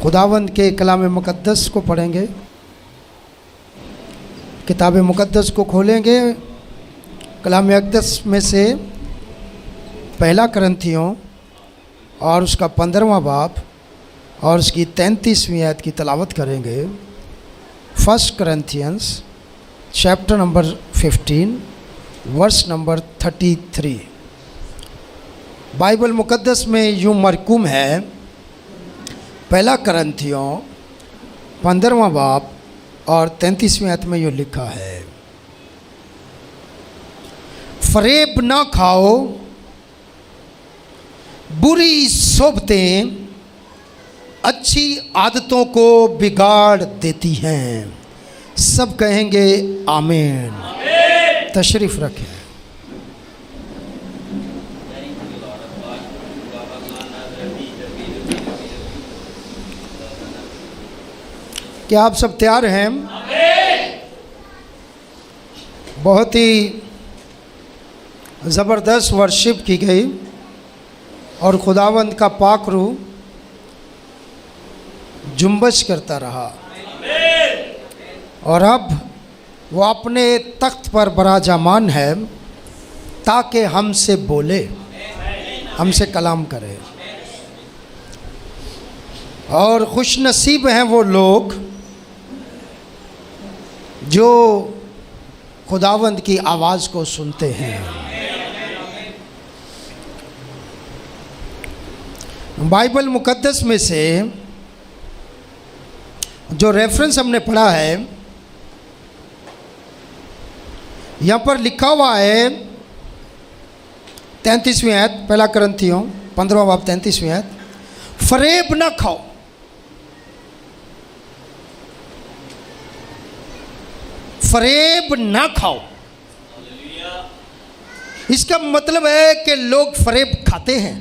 खुदावंद के कलाम मुक़द्दस को पढ़ेंगे, किताब मुक़द्दस को खोलेंगे। कलाम मुक़द्दस में से पहला करंथियों और उसका 15वां बाब और उसकी 33वीं आयत की तलावत करेंगे। First Corinthians chapter number 15 verse number 33। Bible मुक़द्दस में यूँ मरकूम है, पहला करंथियों 15वां बाब और 33वीं आयत में यूँ लिखा है, फरेब ना खाओ, बुरी सोबतें अच्छी आदतों को बिगाड़ देती हैं। सब कहेंगे आमीन। तशरीफ़ रखें। क्या आप सब तैयार हैं? बहुत ही ज़बरदस्त वर्शिप की गई और खुदावंद का पाक रूह जुम्बश करता रहा और अब वो अपने तख्त पर बराजमान है ताकि हमसे बोले, हमसे कलाम करे। और खुश नसीब हैं वो लोग जो खुदावंद की आवाज़ को सुनते हैं। बाइबल मुक़द्दस में से जो रेफरेंस हमने पढ़ा है, यहाँ पर लिखा हुआ है 33वीं आयत, पहला करंथियों 15वां बाब 33वीं आयत, फरेब ना खाओ। फरेब ना खाओ, इसका मतलब है कि लोग फरेब खाते हैं।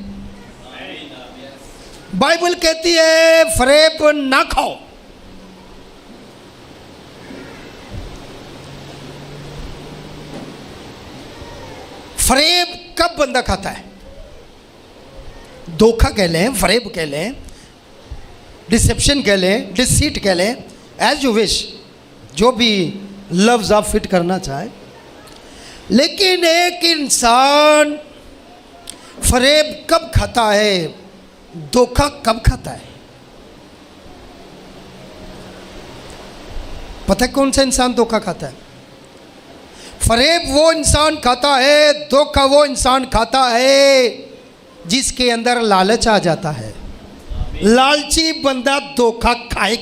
बाइबल कहती है फरेब ना खाओ। फरेब कब बंदा खाता है? धोखा कह लें, फरेब कह लें, डिसेप्शन कह लें, डिसीट कह लें, एज यू विश, जो भी लफ्ज़ आप फिट करना चाहे। लेकिन एक इंसान फरेब कब खाता है, धोखा कब खाता है? पता है कौन सा इंसान धोखा खाता है? फरेब वो इंसान खाता है, धोखा वो इंसान खाता है जिसके अंदर लालच आ जाता है। लालची बंदा धोखा खाए।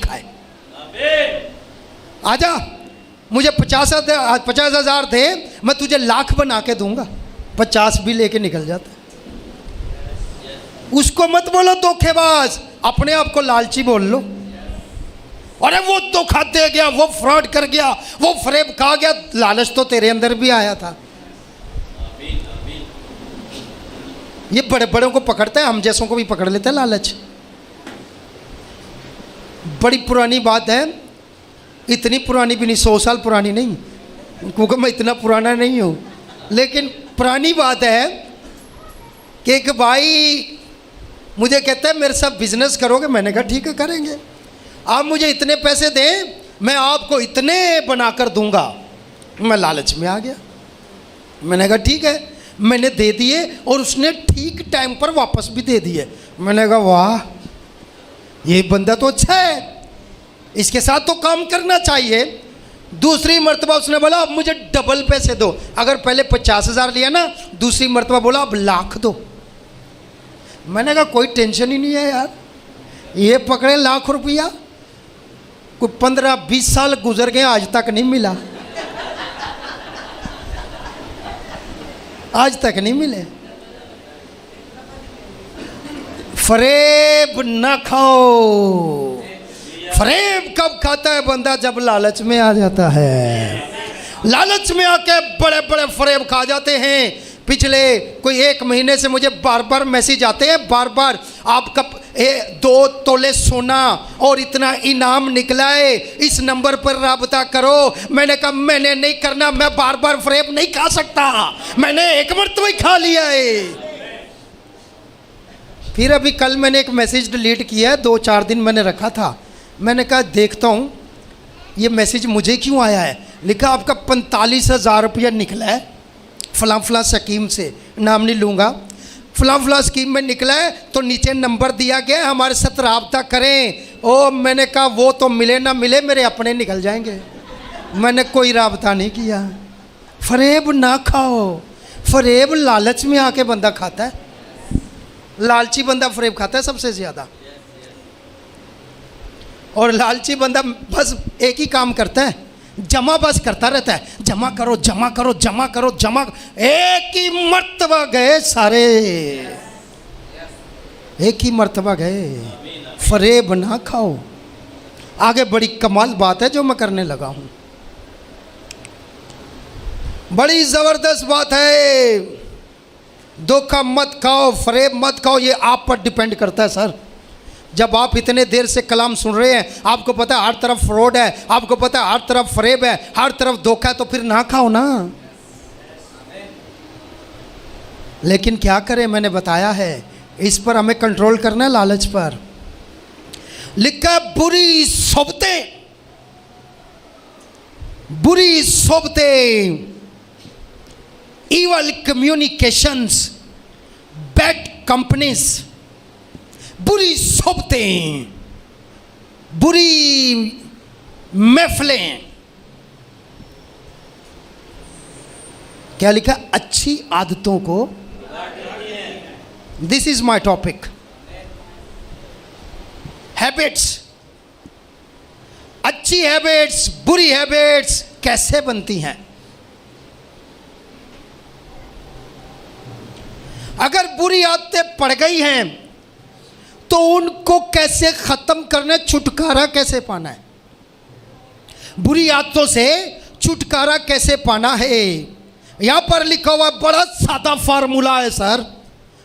आजा, मुझे 50,000 दे, मैं तुझे लाख बना के दूंगा। 50 भी लेके निकल जाता है। उसको मत बोलो धोखेबाज, अपने आप को लालची बोल लो। अरे वो धोखा दे गया, वो फ्रॉड कर गया, वो फरेब खा गया। लालच तो तेरे अंदर भी आया था। ये बड़े बड़ों को पकड़ता है, हम जैसों को भी पकड़ लेता है लालच। बड़ी पुरानी बात है, इतनी पुरानी भी नहीं, 100 साल पुरानी नहीं, क्योंकि मैं इतना पुराना नहीं हूँ, लेकिन पुरानी बात है कि एक भाई मुझे कहता है मेरे साथ बिजनेस करोगे? मैंने कहा ठीक है करेंगे। आप मुझे इतने पैसे दें, मैं आपको इतने बनाकर दूंगा। मैं लालच में आ गया। मैंने कहा ठीक है, मैंने दे दिए और उसने ठीक टाइम पर वापस भी दे दिए। मैंने कहा वाह, ये बंदा तो अच्छा है, इसके साथ तो काम करना चाहिए। दूसरी मर्तबा उसने बोला अब मुझे डबल पैसे दो। अगर पहले 50,000 लिया ना, दूसरी मर्तबा बोला अब लाख दो। मैंने कहा कोई टेंशन ही नहीं है यार, ये पकड़े लाख रुपया। कोई 15-20 साल गुजर गए, आज तक नहीं मिला, आज तक नहीं मिले। फरेब ना खाओ। फरेब कब खाता है बंदा? जब लालच में आ जाता है। लालच में आके बड़े बड़े फरेब खा जाते हैं। पिछले कोई 1 महीने से मुझे बार बार मैसेज आते हैं, बार बार आपका 2 तोले सोना और इतना इनाम निकला है, इस नंबर पर राबता करो। मैंने कहा मैंने नहीं करना, मैं बार बार फरेब नहीं खा सकता, मैंने एक मरतबा ही खा लिया है। फिर अभी कल मैंने एक मैसेज डिलीट किया है, 2-4 दिन मैंने रखा था। मैंने कहा देखता हूँ ये मैसेज मुझे क्यों आया है। लिखा आपका 45,000 रुपया निकला है फलां फलां स्कीम से, नाम नहीं लूँगा, फलां फलां स्कीम में निकला है। तो नीचे नंबर दिया गया है, हमारे साथ रब्ता करें। ओ मैंने कहा वो तो मिले ना मिले, मेरे अपने निकल जाएंगे। मैंने कोई रब्ता नहीं किया। फरेब ना खाओ, फरेब लालच में आके बंदा खाता है, लालची बंदा फरेब खाता है सबसे ज़्यादा। और लालची बंदा बस एक ही काम करता है, जमा बस करता रहता है, जमा करो जमा करो जमा करो जमा। एक ही मर्तबा गए सारे, एक ही मर्तबा गए। फरेब ना खाओ। आगे बड़ी कमाल बात है जो मैं करने लगा हूं, बड़ी ज़बरदस्त बात है। धोखा मत खाओ, फरेब मत खाओ, ये आप पर डिपेंड करता है सर। जब आप इतने देर से कलाम सुन रहे हैं, आपको पता है हर तरफ फ्रॉड है, आपको पता है हर तरफ फरेब है, हर तरफ धोखा है, तो फिर ना खाओ ना। लेकिन क्या करें, मैंने बताया है इस पर हमें कंट्रोल करना है, लालच पर। लिखा बुरी सोबतें, बुरी सोबतें, evil communications, bad companies, बुरी सोबतें, बुरी महफिलें। क्या लिखा? अच्छी आदतों को, this is my topic, habits. अच्छी हैबिट्स, बुरी हैबिट्स कैसे बनती हैं? अगर बुरी आदतें पड़ गई हैं तो उनको कैसे खत्म करना, छुटकारा कैसे पाना है? बुरी आदतों से छुटकारा कैसे पाना है? यहां पर लिखा हुआ बड़ा सादा फार्मूला है सर।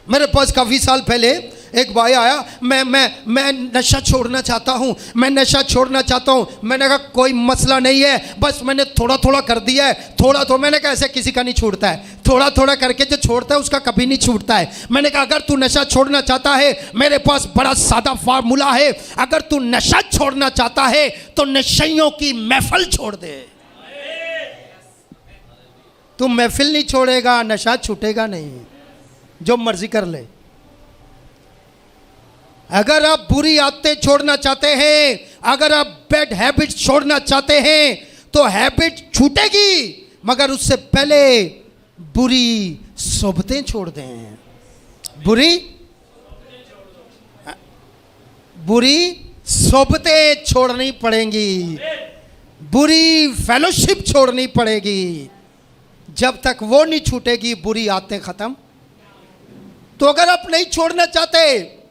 मेरे पास काफ़ी साल पहले एक भाई आया, मैं नशा छोड़ना चाहता हूँ, मैं नशा छोड़ना चाहता हूँ। मैंने कहा कोई मसला नहीं है, बस मैंने थोड़ा थोड़ा कर दिया है, थोड़ा तो। मैंने कहा ऐसे किसी का नहीं छूटता है, थोड़ा थोड़ा करके जो छोड़ता है उसका कभी नहीं छूटता है। मैंने कहा अगर तू नशा छोड़ना चाहता है, मेरे पास बड़ा सादा फार्मूला है। अगर तू नशा छोड़ना चाहता है तो नशइयों की महफिल छोड़ दे। तू महफिल नहीं छोड़ेगा, नशा छूटेगा नहीं, जो मर्जी कर ले। अगर आप बुरी आदतें छोड़ना चाहते हैं, अगर आप बैड हैबिट छोड़ना चाहते हैं, तो हैबिट छूटेगी, मगर उससे पहले बुरी सोबतें छोड़ दें। बुरी सोबतें छोड़नी पड़ेंगी, बुरी फेलोशिप छोड़नी पड़ेगी। जब तक वो नहीं छूटेगी बुरी आदतें खत्म। तो अगर आप नहीं छोड़ना चाहते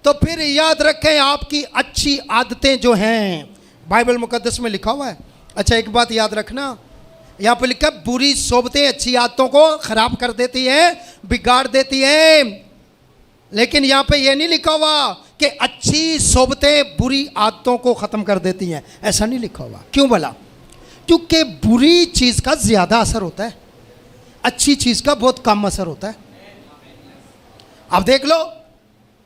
तो फिर याद रखें, आपकी अच्छी आदतें जो हैं, बाइबल मुकद्दस में लिखा हुआ है। अच्छा एक बात याद रखना, यहाँ पे लिखा है बुरी सोबतें अच्छी आदतों को खराब कर देती हैं, बिगाड़ देती हैं। लेकिन यहाँ पे ये नहीं लिखा हुआ कि अच्छी सोबतें बुरी आदतों को ख़त्म कर देती हैं, ऐसा नहीं लिखा हुआ। क्यों भला? क्योंकि बुरी चीज़ का ज़्यादा असर होता है, अच्छी चीज़ का बहुत कम असर होता है। अब देख लो,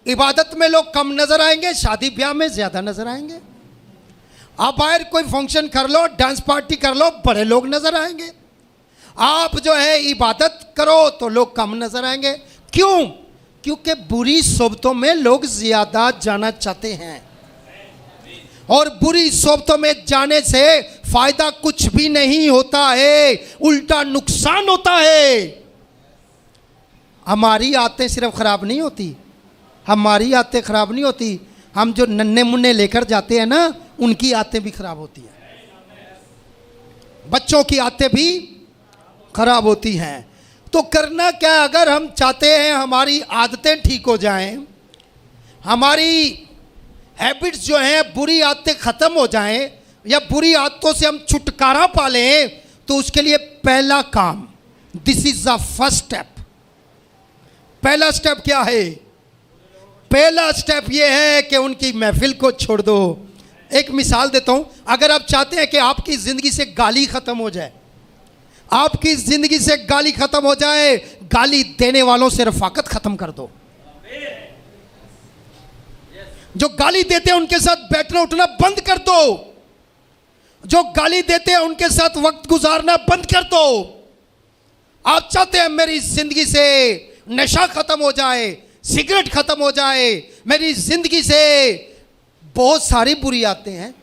इबादत में लोग कम नजर आएंगे, शादी ब्याह में ज्यादा नजर आएंगे। आप बाहर कोई फंक्शन कर लो, डांस पार्टी कर लो, बड़े लोग नजर आएंगे। आप जो है इबादत करो तो लोग कम नजर आएंगे। क्यों? क्योंकि बुरी सोबतों में लोग ज्यादा जाना चाहते हैं, और बुरी सोबतों में जाने से फायदा कुछ भी नहीं होता है, उल्टा नुकसान होता है। हमारी आदतें सिर्फ खराब नहीं होती, हमारी आदतें खराब नहीं होती, हम जो नन्हे मुन्ने लेकर जाते हैं ना, उनकी आदतें भी खराब होती हैं, बच्चों की आदतें भी खराब होती हैं। तो करना क्या? अगर हम चाहते हैं हमारी आदतें ठीक हो जाएं, हमारी हैबिट्स जो हैं, बुरी आदतें ख़त्म हो जाएं, या बुरी आदतों से हम छुटकारा पा लें, तो उसके लिए पहला काम, this is the first step. पहला स्टेप क्या है? पहला स्टेप यह है कि उनकी महफिल को छोड़ दो। एक मिसाल देता हूं, अगर आप चाहते हैं कि आपकी ज़िंदगी से गाली ख़त्म हो जाए, आपकी ज़िंदगी से गाली ख़त्म हो जाए, गाली देने वालों से रफ़ाकत ख़त्म कर दो। जो गाली देते हैं उनके साथ बैठना उठना बंद कर दो। जो गाली देते हैं उनके साथ वक्त गुजारना बंद कर दो। आप चाहते हैं मेरी जिंदगी से नशा खत्म हो जाए, सिगरेट खत्म हो जाए, मेरी जिंदगी से बहुत सारी बुरी आदतें हैं,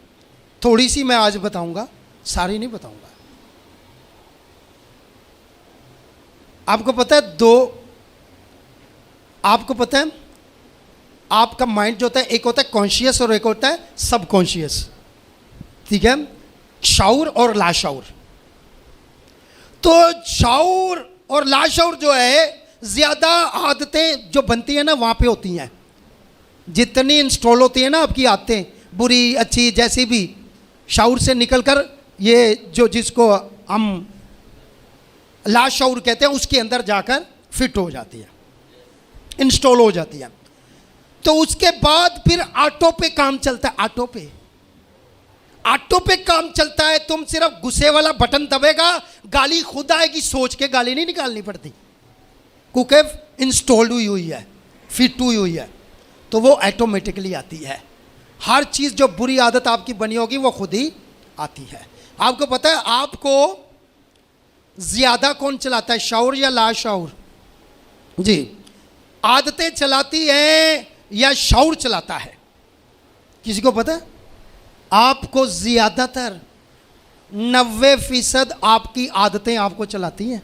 थोड़ी सी मैं आज बताऊंगा, सारी नहीं बताऊंगा। आपको पता है आपको पता है आपका माइंड जो होता है, एक होता है कॉन्शियस और एक होता है सबकॉन्शियस, ठीक है, शाउर और लाशाउर। तो शाउर और लाशाउर जो है, ज्यादा आदतें जो बनती है ना वहां पे होती हैं। जितनी इंस्टॉल होती है ना आपकी आदतें, बुरी अच्छी जैसी भी, शाउर से निकलकर ये जो जिसको हम लाशाउर कहते हैं उसके अंदर जाकर फिट हो जाती है, इंस्टॉल हो जाती है। तो उसके बाद फिर ऑटो पे काम चलता है। ऑटो पे काम चलता है। तुम सिर्फ गुस्से वाला बटन दबेगा, गाली खुद आएगी, सोच के गाली नहीं निकालनी पड़ती, क्योंकि इंस्टॉल्ड हुई है, फिट हुई है, तो वो ऑटोमेटिकली आती है। हर चीज़ जो बुरी आदत आपकी बनी होगी वो खुद ही आती है। आपको पता है आपको ज्यादा कौन चलाता है, शाउर या लाशाउर? जी, आदतें चलाती हैं या शाउर चलाता है? किसी को पता है? आपको ज्यादातर 90% आपकी आदतें आपको चलाती हैं।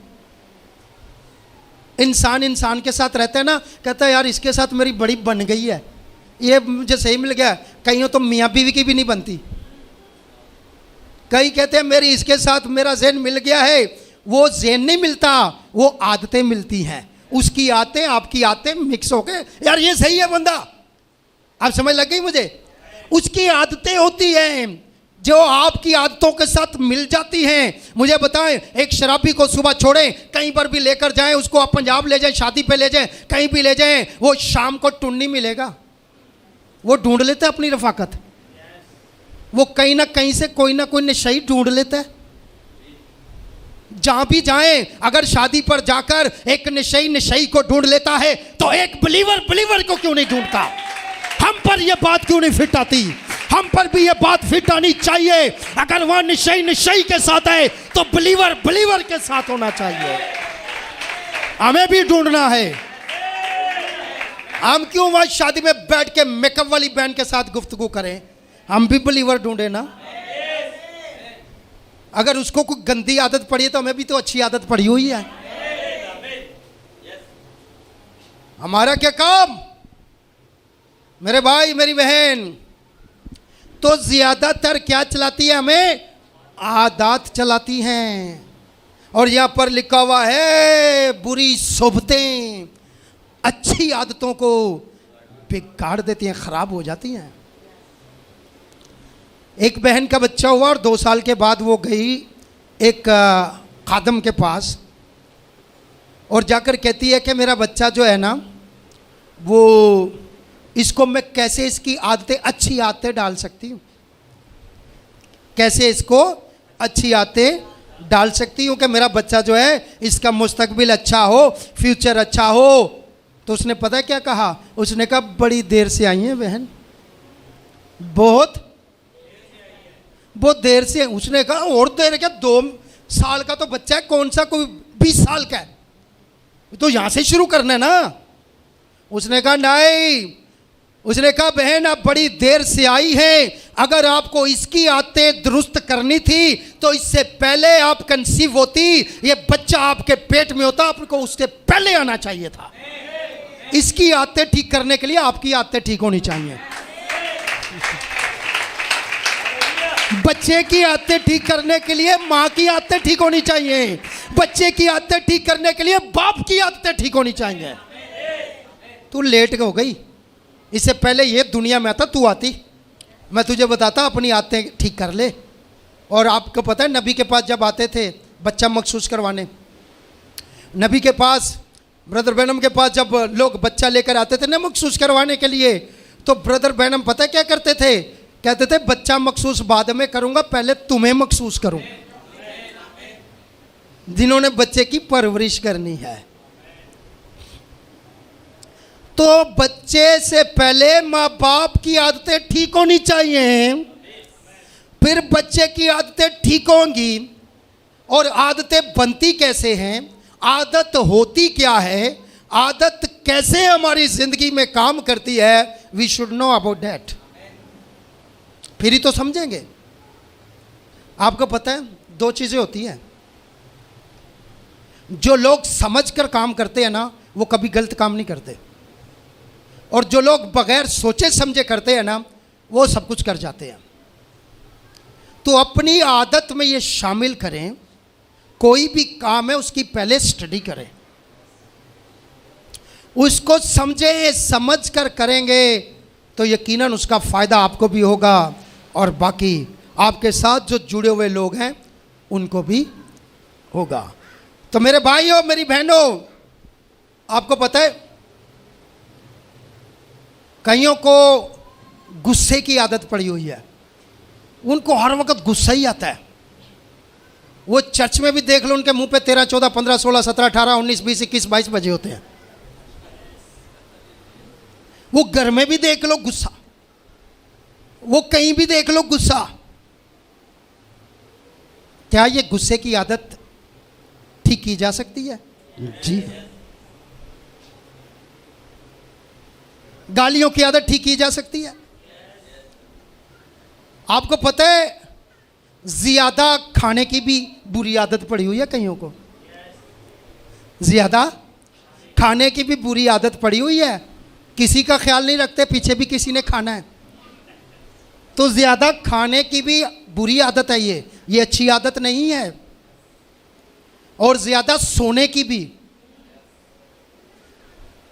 इंसान के साथ रहता है ना, कहता है यार इसके साथ मेरी बड़ी बन गई है, ये मुझे सही मिल गया। कईयों तो मियाँ बीवी की भी नहीं बनती। कई कहते हैं मेरी इसके साथ मेरा ज़हन मिल गया है। वो ज़हन नहीं मिलता, वो आदतें मिलती हैं। उसकी आदतें आपकी आदतें मिक्स हो गए, यार ये सही है बंदा। आप समझ लग गई मुझे? उसकी आदतें होती हैं जो आपकी आदतों के साथ मिल जाती हैं। मुझे बताएं, एक शराबी को सुबह छोड़ें, कहीं पर भी लेकर जाएं, उसको आप पंजाब ले जाएं, शादी पे ले जाएं, कहीं भी ले जाएं, वो शाम को टुन्नी मिलेगा। वो ढूंढ लेता है अपनी रफाकत। वो कहीं ना कहीं से कोई ना कोई नशई ढूंढ लेता है। जहां भी जाएं, अगर शादी पर जाकर एक नशई को ढूंढ लेता है, तो एक बिलीवर को क्यों नहीं ढूंढता? हम पर यह बात क्यों नहीं फिट आती? हम पर भी यह बात फिट आनी चाहिए। अगर वह नशई के साथ है तो बिलीवर के साथ होना चाहिए। हमें भी ढूंढना है। हम क्यों वहां शादी में बैठ के मेकअप वाली बहन के साथ गुफ्तगू करें? हम भी बिलीवर ढूंढे ना। अगर उसको कोई गंदी आदत पड़ी है तो हमें भी तो अच्छी आदत पड़ी हुई है। हमारा क्या काम मेरे भाई मेरी बहन? तो ज्यादातर क्या चलाती है हमें? आदत चलाती हैं। और यहां पर लिखा हुआ है बुरी सोबतें अच्छी आदतों को बिगाड़ देती हैं, खराब हो जाती हैं। एक बहन का बच्चा हुआ और 2 साल के बाद वो गई एक खादम के पास और जाकर कहती है कि मेरा बच्चा जो है ना, वो इसको मैं कैसे इसकी आदतें अच्छी आदतें डाल सकती हूँ, कैसे इसको अच्छी आदतें डाल सकती हूँ कि मेरा बच्चा जो है इसका मुस्तकबिल अच्छा हो, फ्यूचर अच्छा हो। तो उसने पता क्या कहा? उसने कहा बड़ी देर से आई है बहन, बहुत देर से। उसने कहा और देर क्या, 2 साल का तो बच्चा है, कौन सा कोई 20 साल का है, तो यहां से शुरू करना है ना। उसने कहा नहीं। उसने कहा बहन आप बड़ी देर से आई हैं, अगर आपको इसकी आदतें दुरुस्त करनी थी तो इससे पहले आप कंसीव होती, ये बच्चा आपके पेट में होता, आपको उससे पहले आना चाहिए था। इसकी आदतें ठीक करने के लिए आपकी आदतें ठीक होनी चाहिए। बच्चे की आदतें ठीक करने के लिए माँ की आदतें ठीक होनी चाहिए। बच्चे की आदतें ठीक करने के लिए बाप की आदतें ठीक होनी चाहिए। तू लेट हो गई, इससे पहले ये दुनिया में आता तू आती, मैं तुझे बताता अपनी आदतें ठीक कर ले। और आपको पता है नबी के पास जब आते थे बच्चा मखसूस करवाने, नबी के पास ब्रदर बैनम के पास जब लोग बच्चा लेकर आते थे ना मखसूस करवाने के लिए, तो ब्रदर बैनम पता क्या करते थे? कहते थे बच्चा मखसूस बाद में करूंगा, पहले तुम्हें मखसूस करूं, जिन्होंने बच्चे की परवरिश करनी है। तो बच्चे से पहले माँ बाप की आदतें ठीक होनी चाहिए, फिर बच्चे की आदतें ठीक होंगी। और आदतें बनती कैसे हैं, आदत होती क्या है, आदत कैसे हमारी जिंदगी में काम करती है, we should know about that. फिर ही तो समझेंगे। आपको पता है दो चीजें होती हैं, जो लोग समझकर काम करते हैं ना वो कभी गलत काम नहीं करते, और जो लोग बगैर सोचे समझे करते हैं ना वो सब कुछ कर जाते हैं। तो अपनी आदत में ये शामिल करें, कोई भी काम है उसकी पहले स्टडी करें, उसको समझे समझ कर करेंगे तो यकीनन उसका फ़ायदा आपको भी होगा और बाकी आपके साथ जो जुड़े हुए लोग हैं उनको भी होगा। तो मेरे भाइयों मेरी बहनों, आपको पता है कईयों को गुस्से की आदत पड़ी हुई है, उनको हर वक्त गुस्सा ही आता है। वो चर्च में भी देख लो, उनके मुंह पे 13, 14, 15, 16, 17, 18, 19, 20, 21, 22 बजे होते हैं। वो घर में भी देख लो गुस्सा, वो कहीं भी देख लो गुस्सा। क्या ये गुस्से की आदत ठीक की जा सकती है? जी। गालियों की आदत ठीक की जा सकती है? आपको पता है ज्यादा खाने की भी बुरी आदत पड़ी हुई है कईयों को, ज्यादा खाने की भी बुरी आदत पड़ी हुई है। किसी का ख्याल नहीं रखते, पीछे भी किसी ने खाना है, तो ज्यादा खाने की भी बुरी आदत है ये अच्छी आदत नहीं है। और ज्यादा सोने की भी।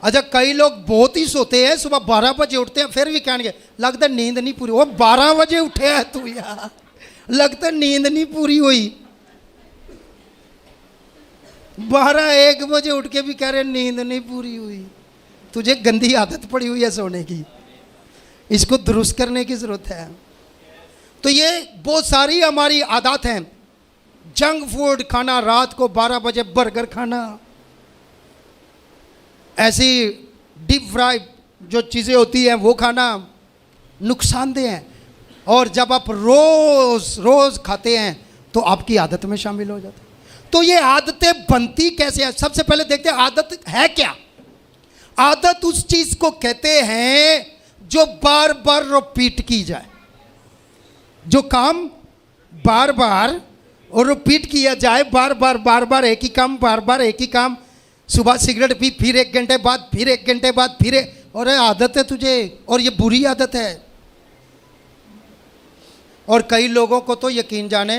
अच्छा, कई लोग बहुत ही सोते हैं, सुबह 12 बजे उठते हैं, फिर भी कहेंगे लगता नींद नहीं पूरी। वो 12 बजे उठे है तू यार, लगता नींद नहीं पूरी हुई। 12-1 बजे उठ के भी कह रहे नींद नहीं पूरी हुई। तुझे गंदी आदत पड़ी हुई है सोने की, इसको दुरुस्त करने की जरूरत है। तो ये बहुत सारी हमारी आदत हैं। जंक फूड खाना, रात को 12 बजे बर्गर खाना, ऐसी डीप फ्राई जो चीज़ें होती हैं वो खाना नुकसानदेह हैं। और जब आप रोज़ रोज़ खाते हैं तो आपकी आदत में शामिल हो जाते हैं। तो ये आदतें बनती कैसे हैं? सबसे पहले देखते हैं आदत है क्या। आदत उस चीज़ को कहते हैं जो बार बार रिपीट की जाए, जो काम बार बार और रिपीट किया जाए, बार बार एक ही काम, बार बार एक ही काम। सुबह सिगरेट पी, फिर 1 घंटे बाद, फिर 1 घंटे बाद, फिर और आदत है तुझे, और ये बुरी आदत है। और कई लोगों को तो यकीन जाने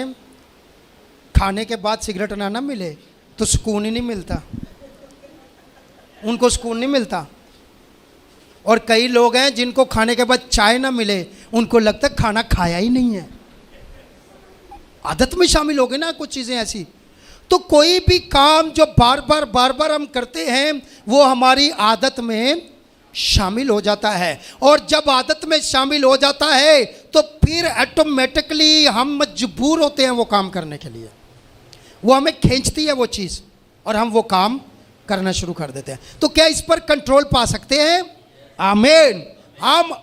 खाने के बाद सिगरेट ना मिले तो सुकून ही नहीं मिलता, उनको सुकून नहीं मिलता। और कई लोग हैं जिनको खाने के बाद चाय ना मिले उनको लगता है खाना खाया ही नहीं है। आदत में शामिल हो गई ना कुछ चीज़ें ऐसी। तो कोई भी काम जो बार बार हम करते हैं वो हमारी आदत में शामिल हो जाता है। और जब आदत में शामिल हो जाता है तो फिर ऑटोमेटिकली हम मजबूर होते हैं वो काम करने के लिए। वो हमें खींचती है वो चीज़ और हम वो काम करना शुरू कर देते हैं। तो क्या इस पर कंट्रोल पा सकते हैं? आमीन। हम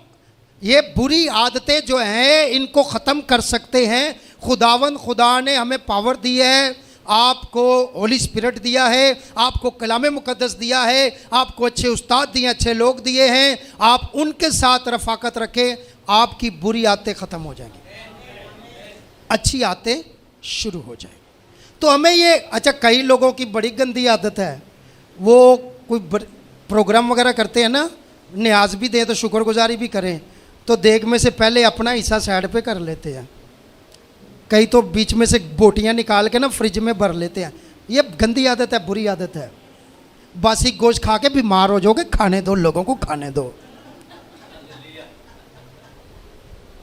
ये बुरी आदतें जो हैं इनको ख़त्म कर सकते हैं। खुदा ने हमें पावर दी है, आपको होली स्पिरिट दिया है, आपको कलाम मुकद्दस दिया है, आपको अच्छे उस्ताद दिए, अच्छे लोग दिए हैं। आप उनके साथ रफाकत रखें, आपकी बुरी आदतें ख़त्म हो जाएंगी, अच्छी आदतें शुरू हो जाएंगी। तो हमें ये, अच्छा कई लोगों की बड़ी गंदी आदत है, वो कोई प्रोग्राम वगैरह करते हैं ना, न्याज भी दें तो शुक्रगुजारी भी करें, तो देग में से पहले अपना हिस्सा साइड पे कर लेते हैं। कई तो बीच में से बोटियां निकाल के ना फ्रिज में भर लेते हैं। ये गंदी आदत है, बुरी आदत है। बासी गोश्त खा के बीमार हो जाओगे, खाने दो, लोगों को खाने दो,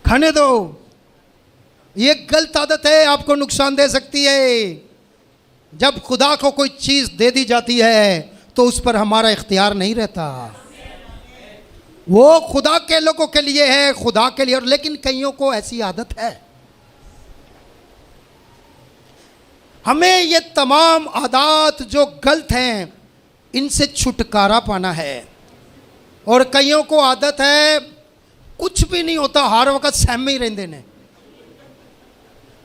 खाने दो। ये गलत आदत है, आपको नुकसान दे सकती है। जब खुदा को कोई चीज़ दे दी जाती है तो उस पर हमारा इख्तियार नहीं रहता, वो खुदा के लोगों के लिए है, खुदा के लिए। और लेकिन कईयों को ऐसी आदत है। हमें ये तमाम आदत जो गलत हैं इनसे छुटकारा पाना है। और कईयों को आदत है कुछ भी नहीं होता, हर वक्त सहमे ही रहते ने।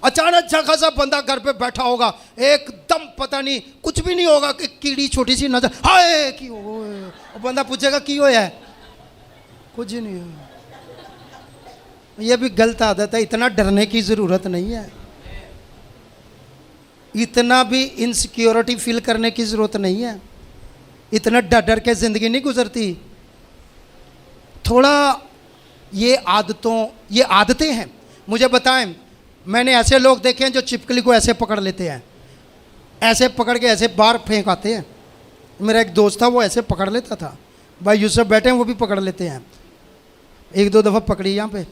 अचानक जगह सा बंदा घर पे बैठा होगा, एकदम पता नहीं कुछ भी नहीं होगा कि कीड़ी छोटी सी नजर, हाय की हो, बंदा पूछेगा की होया है, कुछ नहीं हो। ये भी गलत आदत है। इतना डरने की जरूरत नहीं है, इतना भी इनसिक्योरिटी फील करने की जरूरत नहीं है, इतना डर डर के जिंदगी नहीं गुजरती। थोड़ा ये आदतें हैं। मुझे बताएं, मैंने ऐसे लोग देखे हैं जो छिपकली को ऐसे पकड़ लेते हैं, ऐसे पकड़ के ऐसे बाहर फेंक आते हैं। मेरा एक दोस्त था, वो ऐसे पकड़ लेता था। भाई यूसुफ बैठे हैं, वो भी पकड़ लेते हैं। एक दो दफ़ा पकड़ी यहाँ पे,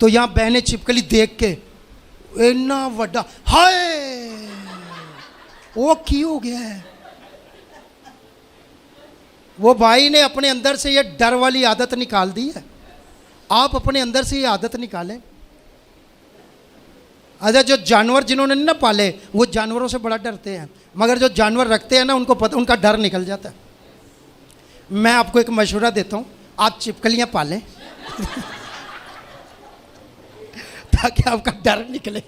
तो यहाँ बहने छिपकली देख के इतना बड़ा, हाय वो की हो गया है। वो भाई ने अपने अंदर से ये डर वाली आदत निकाल दी है। आप अपने अंदर से ये आदत निकालें। अच्छा, जो जानवर जिन्होंने ना पाले वो जानवरों से बड़ा डरते हैं, मगर जो जानवर रखते हैं ना उनको पता, उनका डर निकल जाता है। मैं आपको एक मशवरा देता हूँ, आप छिपकलियाँ पालें ताकि आपका डर निकले।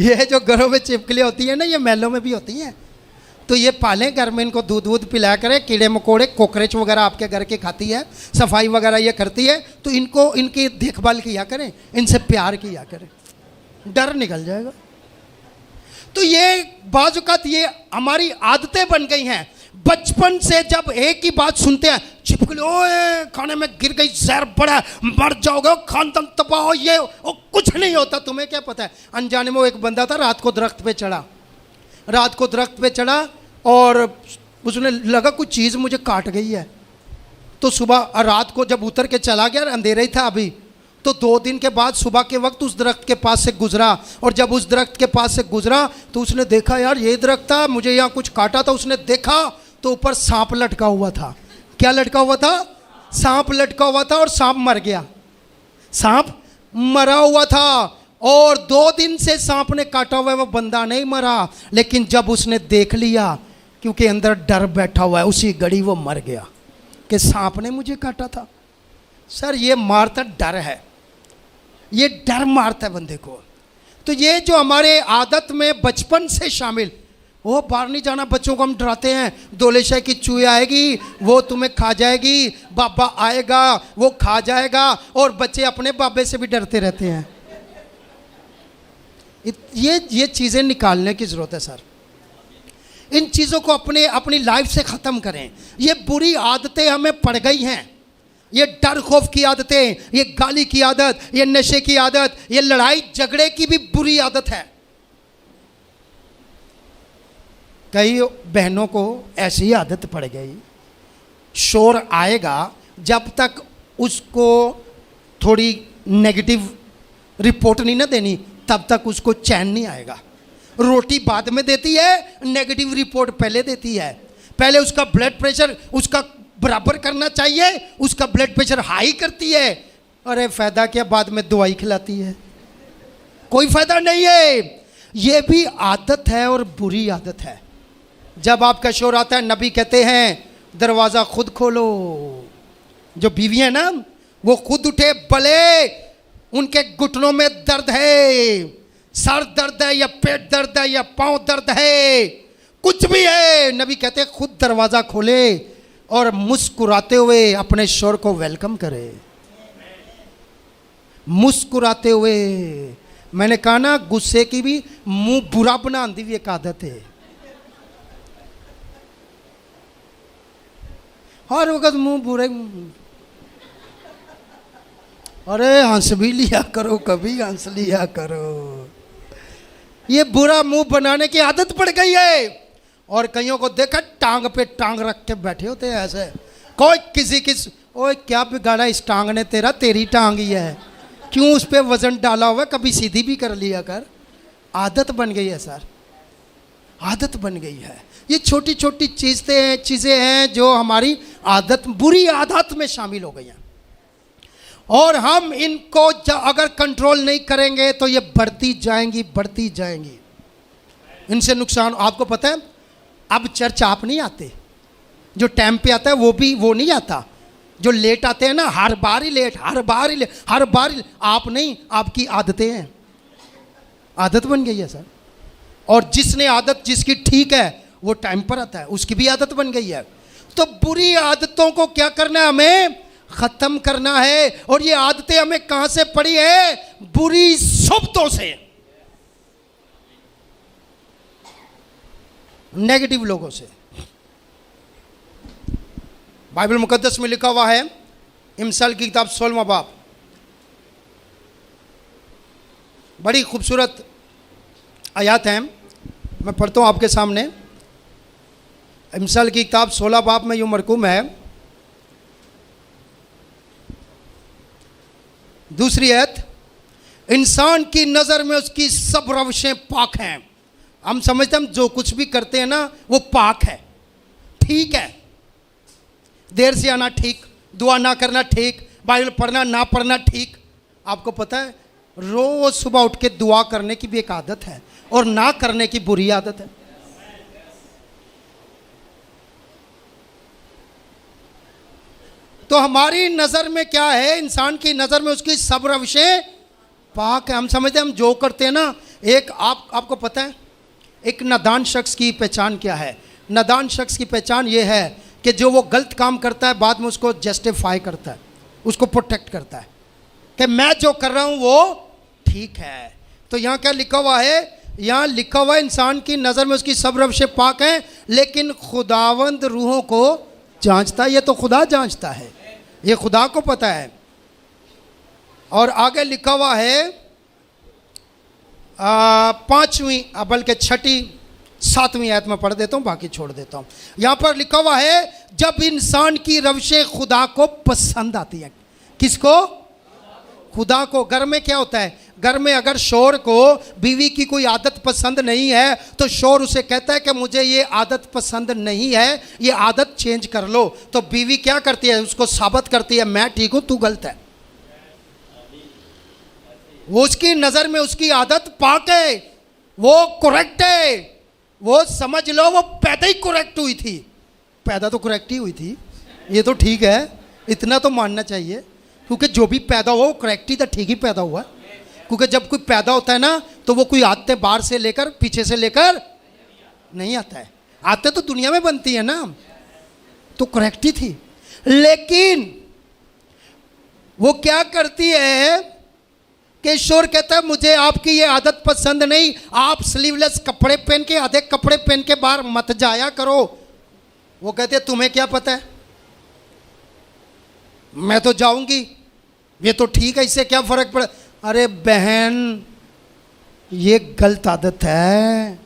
ये जो घरों में छिपकलियाँ होती हैं ना, ये महलों में भी होती हैं, तो ये पालें घर में। इनको दूध वूध पिलाया करें, कीड़े मकोड़े कॉकरोच वगैरह आपके घर के खाती है, सफाई वगैरह ये करती है, तो इनको इनकी देखभाल किया करें, इनसे प्यार किया करें, डर निकल जाएगा। तो ये बाजुकात ये हमारी आदतें बन गई हैं। बचपन से जब एक ही बात सुनते हैं, छिपकली ओए खाने में गिर गई, जहर पड़ा, मर जाओगे, खानदान तबाह हो, ये कुछ नहीं होता, तुम्हें क्या पता है। अनजाने में वो एक बंदा था, रात को दरख्त पे चढ़ा और उसने लगा कुछ चीज़ मुझे काट गई है। तो सुबह रात को जब उतर के चला गया, अंधेरा ही था अभी, तो 2 दिन के बाद सुबह के वक्त उस दरख्त के पास से गुजरा, और जब उस दरख्त के पास से गुजरा तो उसने देखा यार ये दरख्त था, मुझे यहाँ कुछ काटा था। उसने देखा तो ऊपर सांप लटका हुआ था। क्या लटका हुआ था? सांप लटका हुआ था, और सांप मर गया, सांप मरा हुआ था। और 2 दिन से सांप ने काटा हुआ है, वो बंदा नहीं मरा, लेकिन जब उसने देख लिया, क्योंकि अंदर डर बैठा हुआ है, उसी घड़ी वो मर गया कि सांप ने मुझे काटा था। सर ये मारता डर है, ये डर मारता है बंदे को। तो ये जो हमारे आदत में बचपन से शामिल, वो बाहर नहीं जाना, बच्चों को हम डराते हैं, दोलेशा की चूही आएगी वो तुम्हें खा जाएगी, बाबा आएगा वो खा जाएगा, और बच्चे अपने बाबे से भी डरते रहते हैं। ये चीज़ें निकालने की ज़रूरत है सर। इन चीज़ों को अपनी लाइफ से ख़त्म करें। ये बुरी आदतें हमें पड़ गई हैं, ये डर खौफ की आदतें, ये गाली की आदत, ये नशे की आदत, ये लड़ाई झगड़े की भी बुरी आदत है। कई बहनों को ऐसी आदत पड़ गई, शोर आएगा, जब तक उसको थोड़ी नेगेटिव रिपोर्ट नहीं ना देनी, तब तक उसको चैन नहीं आएगा। रोटी बाद में देती है, नेगेटिव रिपोर्ट पहले देती है। पहले उसका ब्लड प्रेशर उसका बराबर करना चाहिए, उसका ब्लड प्रेशर हाई करती है। अरे फ़ायदा क्या, बाद में दवाई खिलाती है, कोई फ़ायदा नहीं है। ये भी आदत है और बुरी आदत है। जब आपका शोर आता है, नबी कहते हैं दरवाज़ा खुद खोलो। जो बीवी है ना, वो खुद उठे, भले उनके घुटनों में दर्द है, सर दर्द है या पेट दर्द है या पांव दर्द है, कुछ भी है, नबी कहते हैं खुद दरवाज़ा खोले और मुस्कुराते हुए अपने शोर को वेलकम करे, मुस्कुराते हुए। मैंने कहा ना, गुस्से की भी मुंह बुरा बनाने की एक आदत है। हर वक्त मुंह बुरे, अरे हंस भी लिया करो, कभी हंस लिया करो। ये बुरा मुंह बनाने की आदत पड़ गई है। और कईयों को देखा टांग पे टांग रख के बैठे होते हैं ऐसे, कोई किसी ओए क्या बिगाड़ा इस टांग ने तेरा, तेरी टांग ही है, क्यों उस पर वजन डाला हुआ, कभी सीधी भी कर लिया कर। आदत बन गई है सर, आदत बन गई है। ये छोटी छोटी चीज़ें हैं जो हमारी आदत, बुरी आदत में शामिल हो गई हैं, और हम इनको अगर कंट्रोल नहीं करेंगे तो ये बढ़ती जाएंगी। इनसे नुकसान, आपको पता है, अब चर्च आप नहीं आते, जो टाइम पे आता है वो नहीं आता। जो लेट आते हैं ना, हर बार ही लेट, हर बार ही लेट, हर बार ही। आप नहीं, आपकी आदतें हैं, आदत बन गई है सर। और जिसने आदत जिसकी ठीक है वो टाइम पर आता है, उसकी भी आदत बन गई है। तो बुरी आदतों को क्या करना है, हमें खत्म करना है। और ये आदतें हमें कहां से पड़ी है, बुरी सोबतों से, नेगेटिव लोगों से। बाइबल मुकद्दस में लिखा हुआ है, इमसाल की किताब 16वां बाब, बड़ी खूबसूरत आयत है, मैं पढ़ता हूं आपके सामने। इमसाल की किताब 16 बाब में यूं मरकूम है, दूसरी आयत, इंसान की नज़र में उसकी सब रविशें पाक हैं। हम समझते हैं हम जो कुछ भी करते हैं ना वो पाक है, ठीक है। देर से आना ठीक, दुआ ना करना ठीक, बाइबल पढ़ना ना पढ़ना ठीक। आपको पता है रोज सुबह उठ के दुआ करने की भी एक आदत है और ना करने की बुरी आदत है। तो हमारी नज़र में क्या है, इंसान की नज़र में उसकी सब रविशें पाक है। हम समझते हैं हम जो करते हैं ना, एक आपको पता है एक नादान शख्स की पहचान क्या है? नादान शख्स की पहचान ये है कि जो वो गलत काम करता है बाद में उसको जस्टिफाई करता है, उसको प्रोटेक्ट करता है कि मैं जो कर रहा हूँ वो ठीक है। तो यहाँ क्या लिखा हुआ है, यहाँ लिखा हुआ है इंसान की नज़र में उसकी सब रविशें पाक हैं, लेकिन खुदावंद रूहों को जांचता है। ये तो खुदा जांचता है, ये खुदा को पता है। और आगे लिखा हुआ है 5वीं बल्कि 6ठी 7वीं आयत में पढ़ देता हूँ, बाकी छोड़ देता हूँ। यहाँ पर लिखा हुआ है, जब इंसान की रविशें खुदा को पसंद आती हैं। किसको? खुदा को। घर में क्या होता है, घर में अगर शौहर को बीवी की कोई आदत पसंद नहीं है तो शौहर उसे कहता है कि मुझे ये आदत पसंद नहीं है, ये आदत चेंज कर लो। तो बीवी क्या करती है, उसको साबित करती है मैं ठीक हूँ तू गलत है। वो उसकी नज़र में उसकी आदत पाक है, वो करेक्ट है, वो समझ लो वो पैदा ही करेक्ट हुई थी। पैदा तो करेक्ट ही हुई थी, ये तो ठीक है, इतना तो मानना चाहिए, क्योंकि जो भी पैदा हुआ वो करेक्ट ही था, ठीक ही पैदा हुआ। क्योंकि जब कोई पैदा होता है ना तो वो कोई आदतें बाहर से लेकर पीछे से लेकर नहीं आता है, आदतें तो दुनिया में बनती है ना, तो करेक्ट ही थी। लेकिन वो क्या करती है कि शौहर कहता है मुझे आपकी ये आदत पसंद नहीं, आप स्लीवलेस कपड़े पहन के, आधे कपड़े पहन के बाहर मत जाया करो। वो कहते तुम्हें क्या पता है, मैं तो जाऊंगी, ये तो ठीक है, इससे क्या फर्क पड़ा। अरे बहन ये गलत आदत है,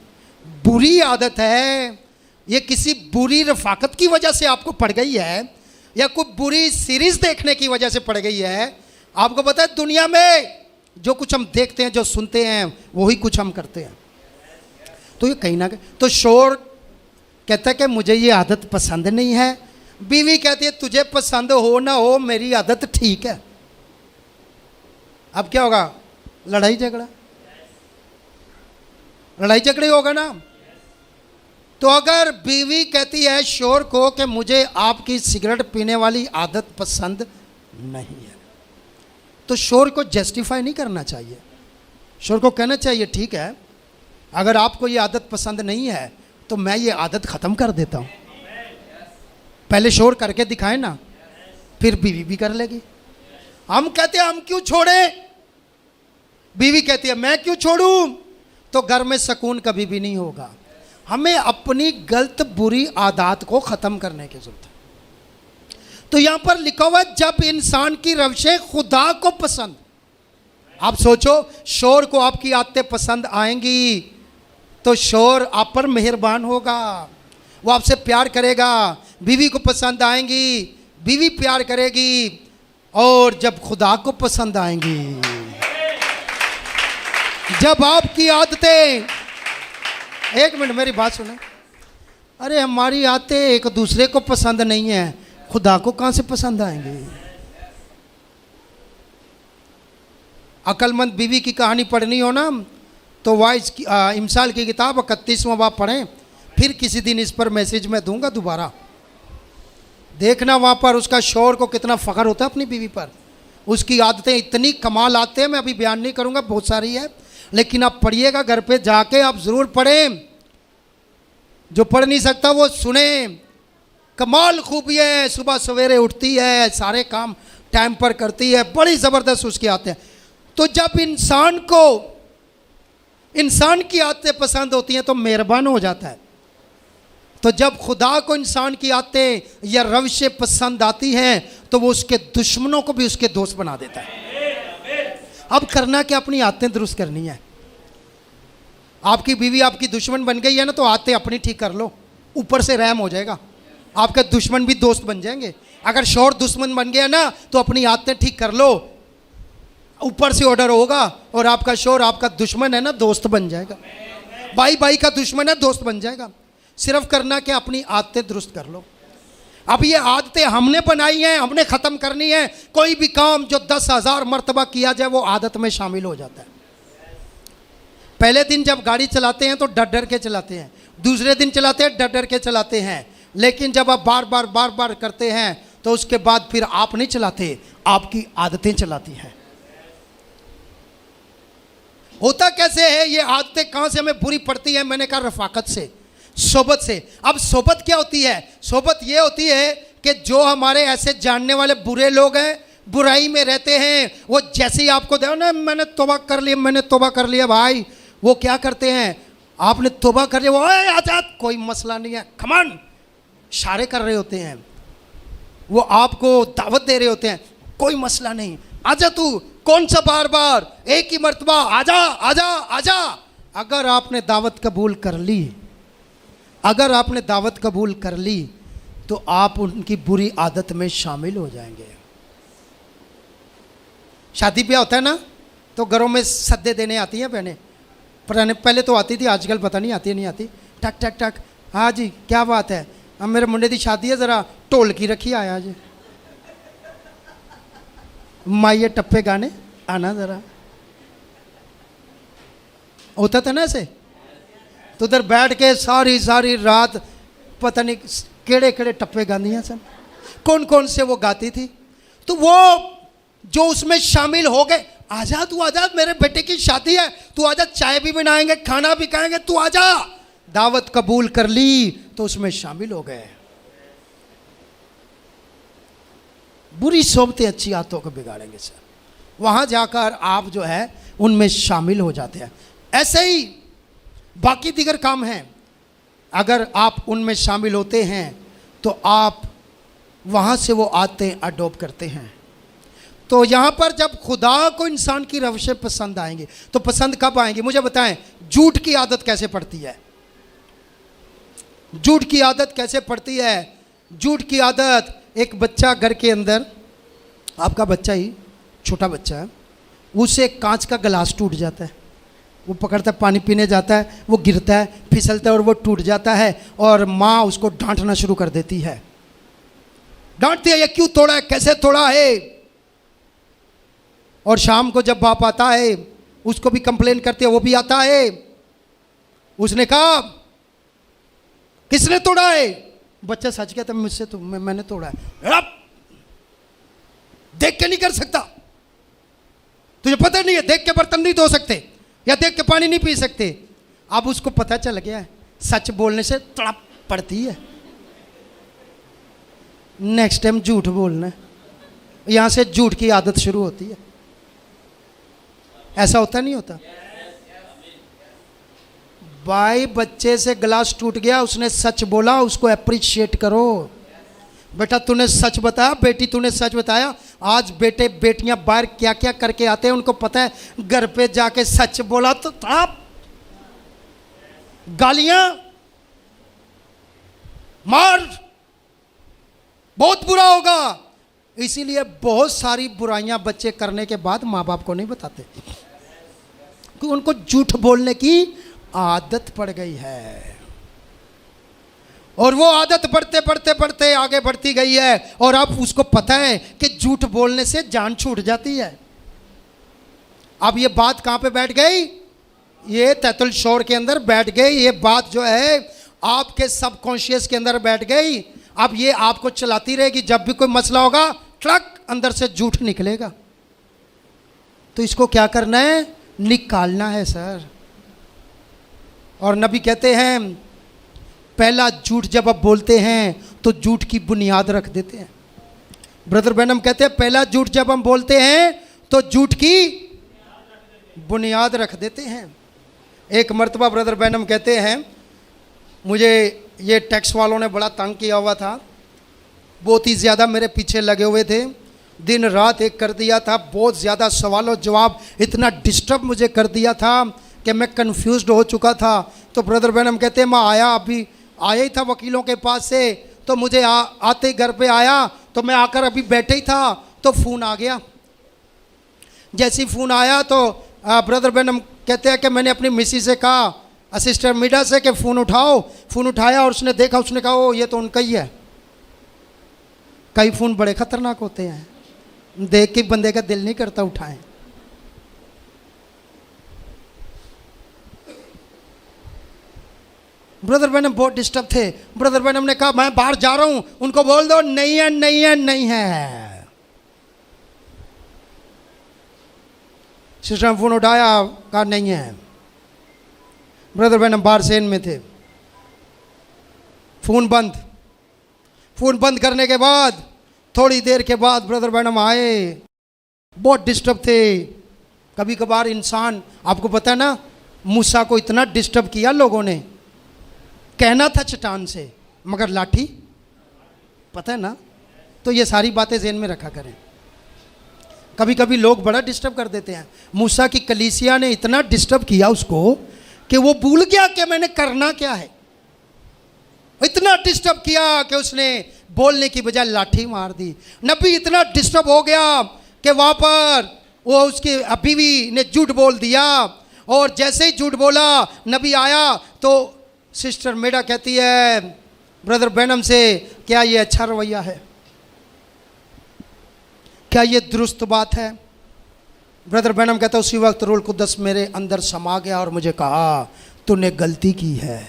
बुरी आदत है, ये किसी बुरी रफाकत की वजह से आपको पड़ गई है या कोई बुरी सीरीज देखने की वजह से पड़ गई है। आपको पता है दुनिया में जो कुछ हम देखते हैं, जो सुनते हैं, वही कुछ हम करते हैं। तो ये कहीं ना कहीं तो शौहर कहता है कि मुझे ये आदत पसंद नहीं है, बीवी कहती है तुझे पसंद हो ना हो मेरी आदत ठीक है। अब क्या होगा, लड़ाई झगड़ा, लड़ाई झगड़े होगा ना। तो अगर बीवी कहती है शौहर को कि मुझे आपकी सिगरेट पीने वाली आदत पसंद नहीं है, तो शौहर को जस्टिफाई नहीं करना चाहिए। शौहर को कहना चाहिए ठीक है, अगर आपको ये आदत पसंद नहीं है तो मैं ये आदत ख़त्म कर देता हूँ। पहले शौहर करके दिखाए ना, फिर बीवी भी कर लेगी। हम कहते हैं हम क्यों छोड़ें, बीवी कहती है मैं क्यों छोड़ूं, तो घर में सुकून कभी भी नहीं होगा। हमें अपनी गलत बुरी आदत को ख़त्म करने की जरूरत है। तो यहां पर लिखा हुआ है जब इंसान की रविशें खुदा को पसंद। आप सोचो शौहर को आपकी आदतें पसंद आएंगी तो शौहर आप पर मेहरबान होगा, वो आपसे प्यार करेगा। बीवी को पसंद आएंगी, बीवी प्यार करेगी। और जब खुदा को पसंद आएंगी, जब आपकी आदतें, एक मिनट मेरी बात सुने, अरे हमारी आदतें एक दूसरे को पसंद नहीं है, खुदा को कहां से पसंद आएंगी। अक्लमंद बीवी की कहानी पढ़नी हो ना तो वाइज इमसाल की किताब 31वां बाब पढ़ें, फिर किसी दिन इस पर मैसेज मैं दूंगा दोबारा। देखना वहाँ पर उसका शौहर को कितना फ़ख्र होता है अपनी बीवी पर। उसकी आदतें इतनी कमाल आते हैं, मैं अभी बयान नहीं करूँगा, बहुत सारी है, लेकिन आप पढ़िएगा घर पे जाके, आप ज़रूर पढ़ें। जो पढ़ नहीं सकता वो सुने। कमाल खूबी है, सुबह सवेरे उठती है, सारे काम टाइम पर करती है, बड़ी ज़बरदस्त उसकी आदतें हैं। तो जब इंसान को इंसान की आदतें पसंद होती हैं तो मेहरबान हो जाता है। तो जब खुदा को इंसान की आदतें या रविशें पसंद आती हैं तो वो उसके दुश्मनों को भी उसके दोस्त बना देता है। अब करना क्या, अपनी आदतें दुरुस्त करनी है। आपकी बीवी आपकी दुश्मन बन गई है ना, तो आदतें अपनी ठीक कर लो, ऊपर से रहम हो जाएगा, आपके दुश्मन भी दोस्त बन जाएंगे। अगर शौहर दुश्मन बन गया ना तो अपनी आदतें ठीक कर लो, ऊपर से ऑर्डर होगा और आपका शौहर आपका दुश्मन है ना, दोस्त बन जाएगा। भाई भाई का दुश्मन है, दोस्त बन जाएगा। सिर्फ करना क्या, अपनी आदतें दुरुस्त कर लो। अब ये आदतें हमने बनाई हैं, हमने ख़त्म करनी है। कोई भी काम जो 10,000 मरतबा किया जाए वो आदत में शामिल हो जाता है। पहले दिन जब गाड़ी चलाते हैं तो डर डर के चलाते हैं, दूसरे दिन चलाते हैं डर डर के चलाते हैं, लेकिन जब आप बार बार करते हैं तो उसके बाद फिर आप नहीं चलाते, आपकी आदतें चलाती हैं। होता कैसे है, ये आदतें कहाँ से हमें बुरी पड़ती है? मैंने कहा रफाकत से, सोबत से। अब सोबत क्या होती है? सोबत ये होती है कि जो हमारे ऐसे जानने वाले बुरे लोग हैं, बुराई में रहते हैं, वो जैसे ही आपको देखो ना, मैंने तौबा कर लिया, मैंने तौबा कर लिया, भाई वो क्या करते हैं, आपने तौबा कर लिया, वो आजाद, कोई मसला नहीं है, कमान, इशारे कर रहे होते हैं, वो आपको दावत दे रहे होते हैं, कोई मसला नहीं, आजा तू, कौन सा बार बार, एक ही मर्तबा, आजा आजा आजा। अगर आपने दावत कबूल कर ली, अगर आपने दावत कबूल कर ली तो आप उनकी बुरी आदत में शामिल हो जाएंगे। शादी ब्याह होता है ना, तो घरों में सद्दे देने आती हैं बहनें, पहले तो आती थी, आजकल पता नहीं आती नहीं आती। टक टक टक, हाँ जी क्या बात है, अब मेरे मुंडे की शादी है, ज़रा ढोलकी रखी आया जी, माइये टप्पे गाने आना ज़रा। होता था ना ऐसे, तो उधर बैठ के सारी सारी रात पता नहीं केड़े केड़े टप्पे गांदियाँ सन, कौन कौन से वो गाती थी। तो वो जो उसमें शामिल हो गए, आजा तू आजा, मेरे बेटे की शादी है, तू आजा, चाय भी बनाएंगे, खाना भी खाएंगे, तू आजा। दावत कबूल कर ली तो उसमें शामिल हो गए। बुरी सोबतें अच्छी आदतों को बिगाड़ेंगे सर, वहां जाकर आप जो है उनमें शामिल हो जाते हैं। ऐसे ही बाकी दीगर काम हैं, अगर आप उनमें शामिल होते हैं तो आप वहाँ से वो आदतें अडॉप्ट करते हैं। तो यहाँ पर जब खुदा को इंसान की रविशें पसंद आएंगी तो पसंद कब आएंगी, मुझे बताएं। झूठ की आदत कैसे पड़ती है? झूठ की आदत कैसे पड़ती है? झूठ की आदत, एक बच्चा घर के अंदर, आपका बच्चा ही छोटा बच्चा है, उसे कांच का गिलास टूट जाता है, वो पकड़ता है, पानी पीने जाता है, वो गिरता है, फिसलता है और वो टूट जाता है, और माँ उसको डांटना शुरू कर देती है, डांटती है, ये क्यों तोड़ा है, कैसे तोड़ा है। और शाम को जब बाप आता है उसको भी कंप्लेन करती है, वो भी आता है, उसने कहा किसने तोड़ा है? बच्चा सच कहता है, मुझसे तो मैंने तोड़ा है। देख के नहीं कर सकता, तुझे पता नहीं है, देख के बर्तन नहीं धो सकते या देख के पानी नहीं पी सकते। अब उसको पता चल गया है सच बोलने से तड़प पड़ती है, नेक्स्ट टाइम झूठ बोलना है, यहां से झूठ की आदत शुरू होती है। ऐसा होता नहीं होता? भाई बच्चे से गिलास टूट गया, उसने सच बोला, उसको अप्रिशिएट करो। बेटा तूने सच बताया, बेटी तूने सच बताया। आज बेटे बेटियां बाहर क्या क्या करके आते हैं उनको पता है, घर पे जाके सच बोला तो आप गालियां मार, बहुत बुरा होगा। इसीलिए बहुत सारी बुराइयां बच्चे करने के बाद माँ बाप को नहीं बताते, क्योंकि उनको झूठ बोलने की आदत पड़ गई है, और वो आदत बढ़ते बढ़ते बढ़ते आगे बढ़ती गई है, और अब उसको पता है कि झूठ बोलने से जान छूट जाती है। अब ये बात कहाँ पे बैठ गई? ये तैतुल शौर के अंदर बैठ गई। ये बात जो है आपके सबकॉन्शियस के अंदर बैठ गई। अब ये आपको चलाती रहेगी, जब भी कोई मसला होगा ट्रक अंदर से झूठ निकलेगा। तो इसको क्या करना है? निकालना है सर। और नबी कहते हैं पहला झूठ जब आप बोलते हैं तो झूठ की बुनियाद रख देते हैं। ब्रदर बैनम कहते हैं पहला झूठ जब हम बोलते हैं तो झूठ की बुनियाद रख देते हैं। एक मर्तबा ब्रदर बैनम कहते हैं मुझे ये टैक्स वालों ने बड़ा तंग किया हुआ था, बहुत ही ज़्यादा मेरे पीछे लगे हुए थे, दिन रात एक कर दिया था, बहुत ज़्यादा सवालों जवाब, इतना डिस्टर्ब मुझे कर दिया था कि मैं कंफ्यूज्ड हो चुका था। तो ब्रदर बैनम कहते हैं मैं अभी आया ही था वकीलों के पास से, तो मुझे आते घर पे आया तो मैं आकर अभी बैठे ही था तो फ़ोन आ गया। जैसे ही फ़ोन आया तो ब्रदर बैनम कहते हैं कि मैंने अपनी मिसी से कहा, असिस्टेंट मीडिया से, कि फ़ोन उठाओ। फ़ोन उठाया और उसने देखा, उसने कहा ओ ये तो उनका ही है। कई फ़ोन बड़े ख़तरनाक होते हैं, देख के बंदे का दिल नहीं करता उठाएं। ब्रदर बैनम बहुत डिस्टर्ब थे। ब्रदर बैनम ने कहा मैं बाहर जा रहा हूं, उनको बोल दो नहीं है नहीं है नहीं है। सिस्टर ने फोन उठाया, कहा नहीं है। ब्रदर बैनम बाहर सेन में थे, फोन बंद। फोन बंद करने के बाद थोड़ी देर के बाद ब्रदर बैनम आए, बहुत डिस्टर्ब थे। कभी कभार इंसान, आपको पता है ना, मूसा को इतना डिस्टर्ब किया लोगों ने, कहना था चट्टान से मगर लाठी, पता है ना। तो ये सारी बातें ज़हन में रखा करें। कभी कभी लोग बड़ा डिस्टर्ब कर देते हैं। मूसा की कलीसिया ने इतना डिस्टर्ब किया उसको कि वो भूल गया कि मैंने करना क्या है। इतना डिस्टर्ब किया कि उसने बोलने की बजाय लाठी मार दी। नबी इतना डिस्टर्ब हो गया कि वहाँ पर वो उसकी बीवी ने झूठ बोल दिया, और जैसे ही झूठ बोला नबी आया तो सिस्टर मेडा कहती है ब्रदर बैनम से, क्या ये अच्छा रवैया है? क्या ये दुरुस्त बात है? ब्रदर बैनम कहता उसी वक्त रूह कुद्दस मेरे अंदर समा गया और मुझे कहा तूने गलती की है,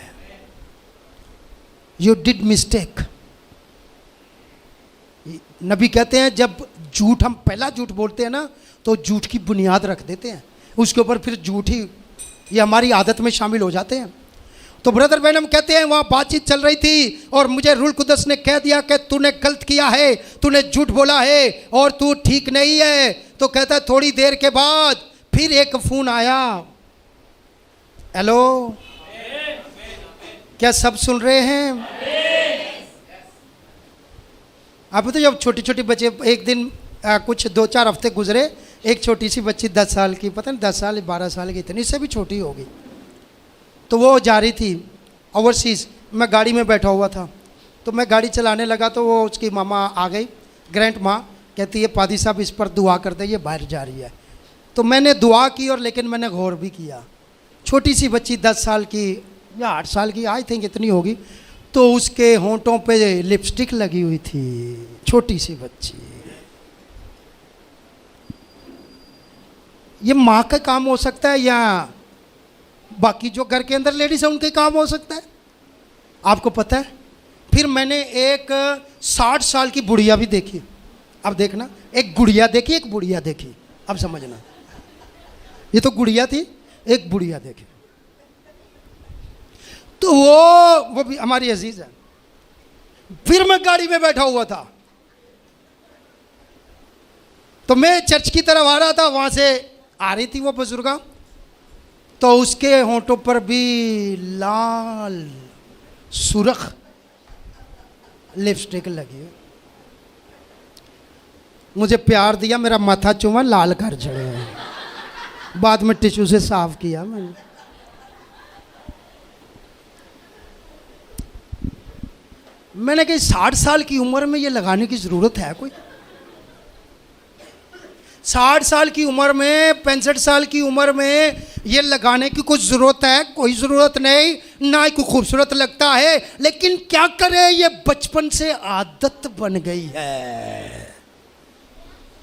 यू डिड मिस्टेक। नबी कहते हैं जब झूठ, हम पहला झूठ बोलते हैं ना तो झूठ की बुनियाद रख देते हैं, उसके ऊपर फिर झूठ ही ये हमारी आदत में शामिल हो जाते हैं। तो ब्रदर बैनम कहते हैं वहाँ बातचीत चल रही थी और मुझे रूह कुद्दस ने कह दिया कि तूने गलत किया है, तूने झूठ बोला है और तू ठीक नहीं है। तो कहता है थोड़ी देर के बाद फिर एक फ़ोन आया। हेलो, क्या सब सुन रहे हैं? अब तो जब छोटी छोटी बच्चे, एक दिन कुछ 2-4 हफ्ते गुजरे, एक छोटी सी बच्ची 10 साल की, पता नहीं 10 साल 12 साल की, इतनी से भी छोटी होगी, तो वो जा रही थी ओवरसीज़। मैं गाड़ी में बैठा हुआ था, तो मैं गाड़ी चलाने लगा तो वो उसकी मामा आ गई, ग्रैंड माँ, कहती है पादी साहब इस पर दुआ कर दे, ये बाहर जा रही है। तो मैंने दुआ की और लेकिन मैंने गौर भी किया। छोटी सी बच्ची 10 साल की या 8 साल की, आई थिंक इतनी होगी, तो उसके होंठों पे लिपस्टिक लगी हुई थी, छोटी सी बच्ची। ये माँ का काम हो सकता है या बाकी जो घर के अंदर लेडीज है उनके काम हो सकता है? आपको पता है, फिर मैंने एक 60 साल की बुढ़िया भी देखी। अब देखना, एक गुड़िया देखी, एक बुढ़िया देखी, अब समझना। ये तो गुड़िया थी, एक बुढ़िया देखी। तो वो भी हमारी अजीज है। फिर मैं गाड़ी में बैठा हुआ था, तो मैं चर्च की तरफ आ रहा था, वहां से आ रही थी वो बुजुर्गा, तो उसके होंठों पर भी लाल सुर्ख लिपस्टिक लगी। मुझे प्यार दिया, मेरा माथा चुमा, लाल कर चढ़े, बाद में टिश्यू से साफ किया मैंने कहा 60 साल की उम्र में ये लगाने की ज़रूरत है कोई? 60 साल की उम्र में, 65 साल की उम्र में ये लगाने की कुछ ज़रूरत है? कोई ज़रूरत नहीं, ना ही कोई खूबसूरत लगता है, लेकिन क्या करें, ये बचपन से आदत बन गई है।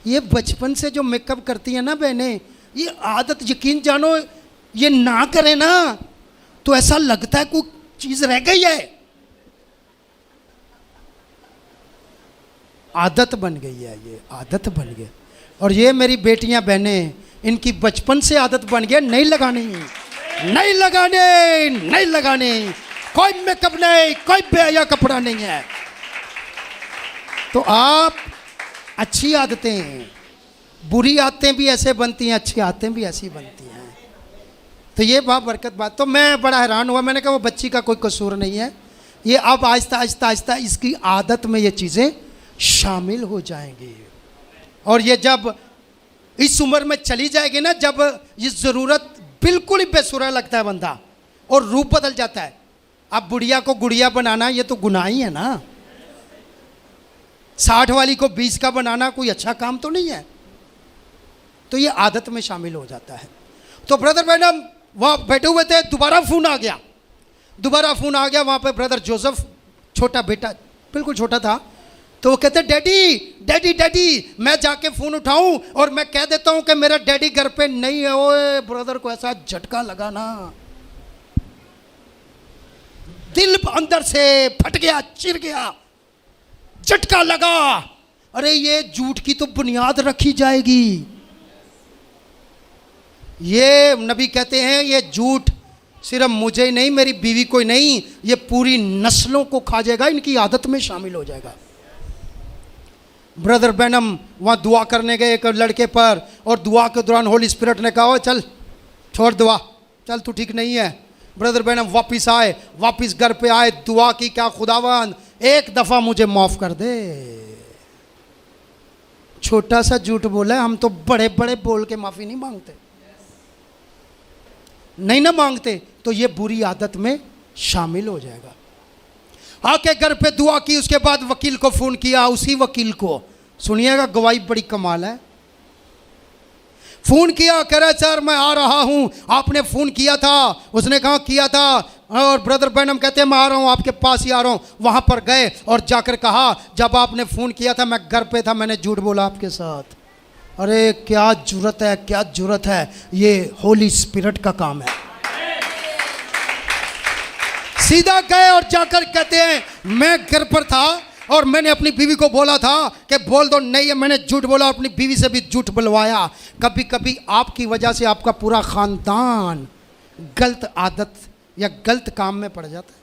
ये बचपन से जो मेकअप करती है ना बहनें, ये आदत, यकीन जानो, ये ना करें ना तो ऐसा लगता है कोई चीज़ रह गई है। आदत बन गई है, ये आदत बन गई। और ये मेरी बेटियां बहनें, इनकी बचपन से आदत बन गई, नहीं लगानी, नहीं लगाने, नहीं लगाने, कोई मेकअप नहीं, कोई बेहया कपड़ा नहीं है। तो आप अच्छी आदतें, बुरी आदतें भी ऐसे बनती हैं, अच्छी आदतें भी ऐसी बनती हैं। तो ये बात बरकत बात। तो मैं बड़ा हैरान हुआ, मैंने कहा वो बच्ची का कोई कसूर नहीं है, ये अब आहिस्ता आहिस्ता आहिस्ता इसकी आदत में ये चीज़ें शामिल हो जाएंगी। और ये जब इस उम्र में चली जाएगी ना, जब ये ज़रूरत बिल्कुल ही बेसुरा लगता है बंदा और रूप बदल जाता है। अब बुढ़िया को गुड़िया बनाना ये तो गुनाह ही है ना। 60 वाली को 20 का बनाना कोई अच्छा काम तो नहीं है। तो ये आदत में शामिल हो जाता है। तो ब्रदर मैडम वहाँ बैठे हुए थे, दोबारा फ़ोन आ गया, दोबारा फ़ोन आ गया। वहाँ पे ब्रदर जोसेफ, छोटा बेटा, बिल्कुल छोटा था। तो वो कहते डैडी डैडी डैडी, मैं जाके फ़ोन उठाऊं और मैं कह देता हूं कि मेरा डैडी घर पे नहीं है। ओए ब्रदर को ऐसा झटका लगा ना, दिल अंदर से फट गया, चिर गया, झटका लगा। अरे ये झूठ की तो बुनियाद रखी जाएगी। ये नबी कहते हैं ये झूठ सिर्फ मुझे ही नहीं, मेरी बीवी को ही नहीं, ये पूरी नस्लों को खा जाएगा, इनकी आदत में शामिल हो जाएगा। ब्रदर बैनम वहाँ दुआ करने गए एक लड़के पर, और दुआ के दौरान होली स्पिरिट ने कहा चल छोड़ दुआ, चल तू ठीक नहीं है। ब्रदर बैनम वापस आए, वापस घर पे आए, दुआ की, क्या खुदावंद एक दफ़ा मुझे माफ़ कर दे। छोटा सा झूठ बोला है, हम तो बड़े बड़े बोल के माफ़ी नहीं मांगते, नहीं ना मांगते तो ये बुरी आदत में शामिल हो जाएगा। आके घर पे दुआ की, उसके बाद वकील को फ़ोन किया। उसी वकील को सुनिएगा, गवाही बड़ी कमाल है। फ़ोन किया, कह रहा सर मैं आ रहा हूँ, आपने फ़ोन किया था। उसने कहा किया था, और ब्रदर बैनम कहते हैं मैं आ रहा हूँ, आपके पास ही आ रहा हूँ। वहाँ पर गए और जाकर कहा जब आपने फ़ोन किया था मैं घर पे था, मैंने झूठ बोला आपके साथ। अरे क्या जुर्रत है, क्या जुर्रत है, ये होली स्पिरिट का काम है। सीधा गए और जाकर कहते हैं मैं घर पर था और मैंने अपनी बीवी को बोला था कि बोल दो, नहीं है मैंने झूठ बोला, अपनी बीवी से भी झूठ बुलवाया। कभी कभी आपकी वजह से आपका पूरा ख़ानदान गलत आदत या गलत काम में पड़ जाता है।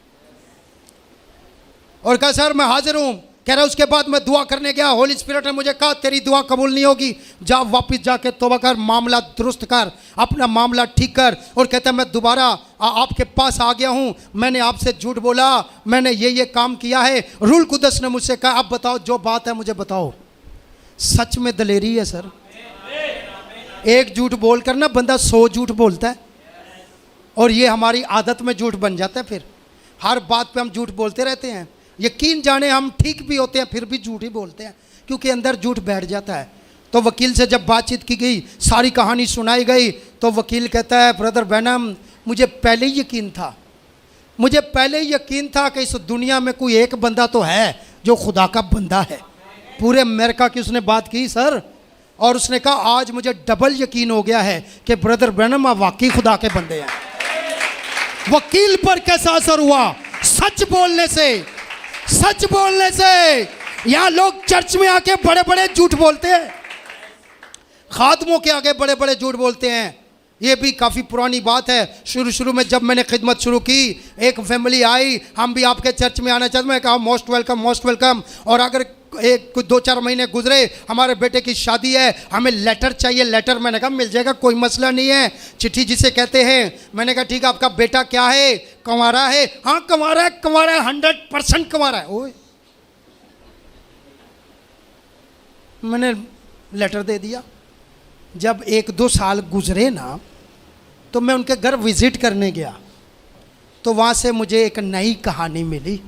और कहा सर मैं हाजिर हूँ। कह रहा उसके बाद मैं दुआ करने गया, होली स्पिरिट ने मुझे कहा तेरी दुआ कबूल नहीं होगी, जा वापस जाके तौबा कर, मामला दुरुस्त कर, अपना मामला ठीक कर। और कहता है मैं दोबारा आपके पास आ गया हूँ, मैंने आपसे झूठ बोला, मैंने ये काम किया है। रूल कुदस ने मुझसे कहा अब बताओ जो बात है मुझे बताओ। सच में दलेरी है सर। एक झूठ बोल कर ना बंदा 100 झूठ बोलता है, और ये हमारी आदत में झूठ बन जाता है। फिर हर बात पे हम झूठ बोलते रहते हैं। यकीन जाने हम ठीक भी होते हैं फिर भी झूठ ही बोलते हैं, क्योंकि अंदर झूठ बैठ जाता है। तो वकील से जब बातचीत की गई, सारी कहानी सुनाई गई, तो वकील कहता है ब्रदर बैनम मुझे पहले ही यकीन था, मुझे पहले ही यकीन था कि इस दुनिया में कोई एक बंदा तो है जो खुदा का बंदा है। पूरे अमेरिका की उसने बात की सर, और उसने कहा आज मुझे डबल यकीन हो गया है कि ब्रदर बैनम आप वाकई खुदा के बंदे हैं। वकील पर कैसा असर हुआ? सच बोलने से, सच बोलने से। यहाँ लोग चर्च में आके बड़े बड़े झूठ बोलते हैं, खादमों के आगे बड़े बड़े झूठ बोलते हैं। ये भी काफ़ी पुरानी बात है। शुरू में जब मैंने खिदमत शुरू की, एक फैमिली आई, हम भी आपके चर्च में आना चाहते, मैं कहा मोस्ट वेलकम मोस्ट वेलकम। और अगर एक 2-4 महीने गुजरे, हमारे बेटे की शादी है, हमें लेटर चाहिए, लेटर। मैंने कहा मिल जाएगा, कोई मसला नहीं है, चिट्ठी जिसे कहते हैं। मैंने कहा ठीक है, आपका बेटा क्या है, कंवारा है? हाँ कंवारा है, कंवारा है, 100% कंवारा है। ओए मैंने लेटर दे दिया। जब 1-2 साल गुजरे ना, तो मैं उनके घर विजिट करने गया, तो वहाँ से मुझे एक नई कहानी मिली।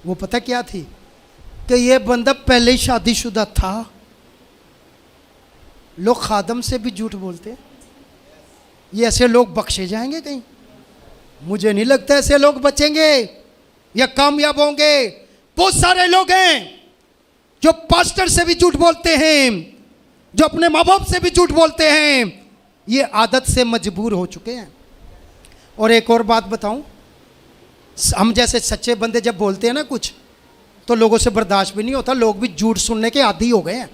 वो पता क्या थी कि ये बंदा पहले ही शादीशुदा था। लोग खादम से भी झूठ बोलते हैं। ये ऐसे लोग बख्शे जाएंगे कहीं? मुझे नहीं लगता ऐसे लोग बचेंगे या कामयाब होंगे। बहुत सारे लोग हैं जो पास्टर से भी झूठ बोलते हैं, जो अपने माँ बाप से भी झूठ बोलते हैं। ये आदत से मजबूर हो चुके हैं। और एक और बात बताऊं, हम जैसे सच्चे बंदे जब बोलते हैं ना कुछ, तो लोगों से बर्दाश्त भी नहीं होता, लोग भी झूठ सुनने के आदी हो गए हैं।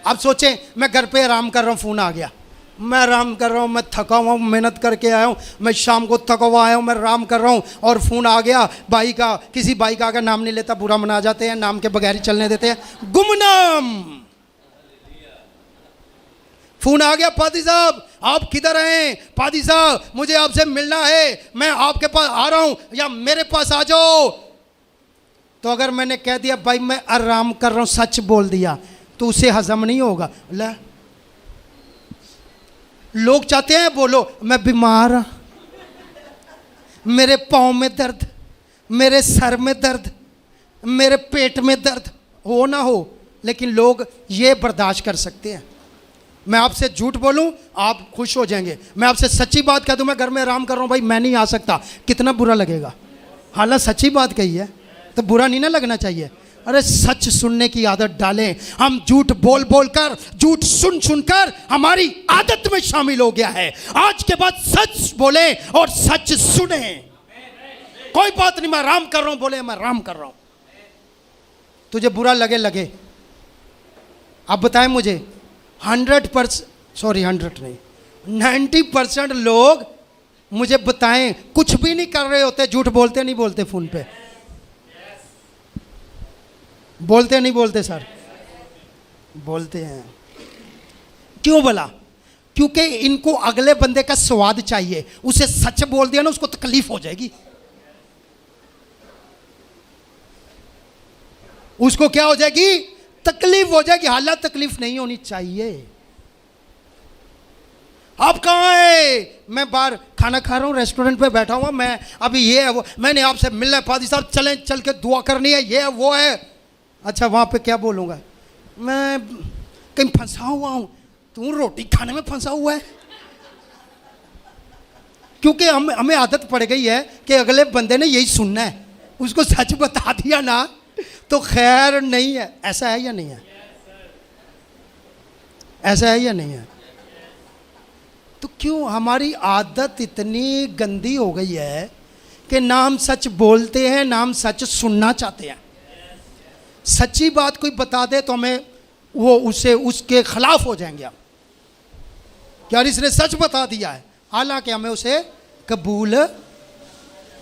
अब सोचें, मैं घर पे आराम कर रहा हूँ, फ़ोन आ गया, मैं आराम कर रहा हूँ, मैं थका हुआ हूँ, मेहनत करके आया हूँ, मैं शाम को थका हुआ आया हूँ, मैं आराम कर रहा हूँ, और फ़ोन आ गया भाई का, किसी भाई का अगर नाम नहीं लेता बुरा मना जाते हैं, नाम के बगैर ही चलने देते हैं, गुमनाम। फ़ोन आ गया, पादी साहब आप किधर हैं, पादी साहब मुझे आपसे मिलना है, मैं आपके पास आ रहा हूँ या मेरे पास आ जाओ। तो अगर मैंने कह दिया भाई मैं आराम कर रहा हूँ, सच बोल दिया, तो उसे हजम नहीं होगा। ले, लोग चाहते हैं बोलो मैं बीमार हूं, मेरे पाँव में दर्द, मेरे सर में दर्द, मेरे पेट में दर्द, हो ना हो, लेकिन लोग ये बर्दाश्त कर सकते हैं। मैं आपसे झूठ बोलूं आप खुश हो जाएंगे, मैं आपसे सच्ची बात कह दूं मैं घर में आराम कर रहा हूं भाई मैं नहीं आ सकता, कितना बुरा लगेगा। हालांकि सच्ची बात कही है तो बुरा नहीं ना लगना चाहिए। अरे सच सुनने की आदत डालें। हम झूठ बोल बोल कर, झूठ सुन सुनकर हमारी आदत में शामिल हो गया है। आज के बाद सच बोले और सच सुने। कोई बात नहीं, मैं आराम कर रहा हूं, बोले मैं आराम कर रहा हूं, तुझे बुरा लगे लगे। अब बताएं मुझे 100% सॉरी 100 नहीं 90% लोग मुझे बताएं कुछ भी नहीं कर रहे होते, झूठ बोलते नहीं बोलते, फोन पे बोलते नहीं बोलते सर, बोलते हैं। क्यों भला? क्योंकि इनको अगले बंदे का स्वाद चाहिए। उसे सच बोल दिया ना उसको तकलीफ हो जाएगी। उसको क्या हो जाएगी? तकलीफ हो जाएगी। हालांकि तकलीफ नहीं होनी चाहिए। आप कहाँ है? मैं बाहर खाना खा रहा हूँ, रेस्टोरेंट पे बैठा हुआ, मैं अभी ये है वो, मैंने आपसे मिलना है पादी साहब, चलें, चल के दुआ करनी है, ये है वो है। अच्छा वहाँ पे क्या बोलूँगा? मैं कहीं फंसा हुआ हूँ, तू रोटी खाने में फंसा हुआ है। क्योंकि हमें आदत पड़ गई है कि अगले बंदे ने यही सुनना है, उसको सच बता दिया ना तो खैर नहीं है। ऐसा है या नहीं है? ऐसा है या नहीं है? तो क्यों हमारी आदत इतनी गंदी हो गई है कि ना हम सच बोलते हैं ना हम सच सुनना चाहते हैं। सच्ची बात कोई बता दे तो हमें वो उसे उसके खिलाफ हो जाएंगे हम, यार इसने सच बता दिया है, हालांकि हमें उसे कबूल।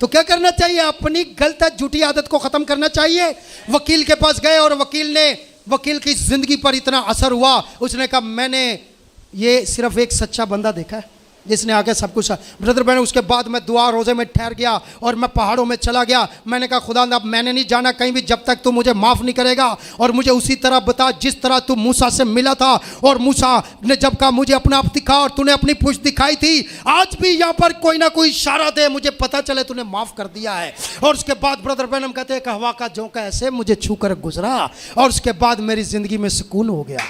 तो क्या करना चाहिए? अपनी गलत झूठी आदत को ख़त्म करना चाहिए। वकील के पास गए और वकील की ज़िंदगी पर इतना असर हुआ, उसने कहा मैंने ये सिर्फ एक सच्चा बंदा देखा है जिसने आके सब कुछ। ब्रदर बहन, उसके बाद मैं दुआ रोज़े में ठहर गया और मैं पहाड़ों में चला गया। मैंने कहा खुदा अब मैंने नहीं जाना कहीं भी जब तक तू मुझे माफ़ नहीं करेगा, और मुझे उसी तरह बता जिस तरह तू मूसा से मिला था और मूसा ने जब कहा मुझे अपना आप दिखा और तूने अपनी पूंछ दिखाई थी, आज भी यहाँ पर कोई ना कोई इशारा दे, मुझे पता चले तूने माफ़ कर दिया है। और उसके बाद ब्रदर बहन हम कहते हैं कि हवा का झोंका ऐसे मुझे छू कर गुजरा और उसके बाद मेरी ज़िंदगी में सुकून हो गया।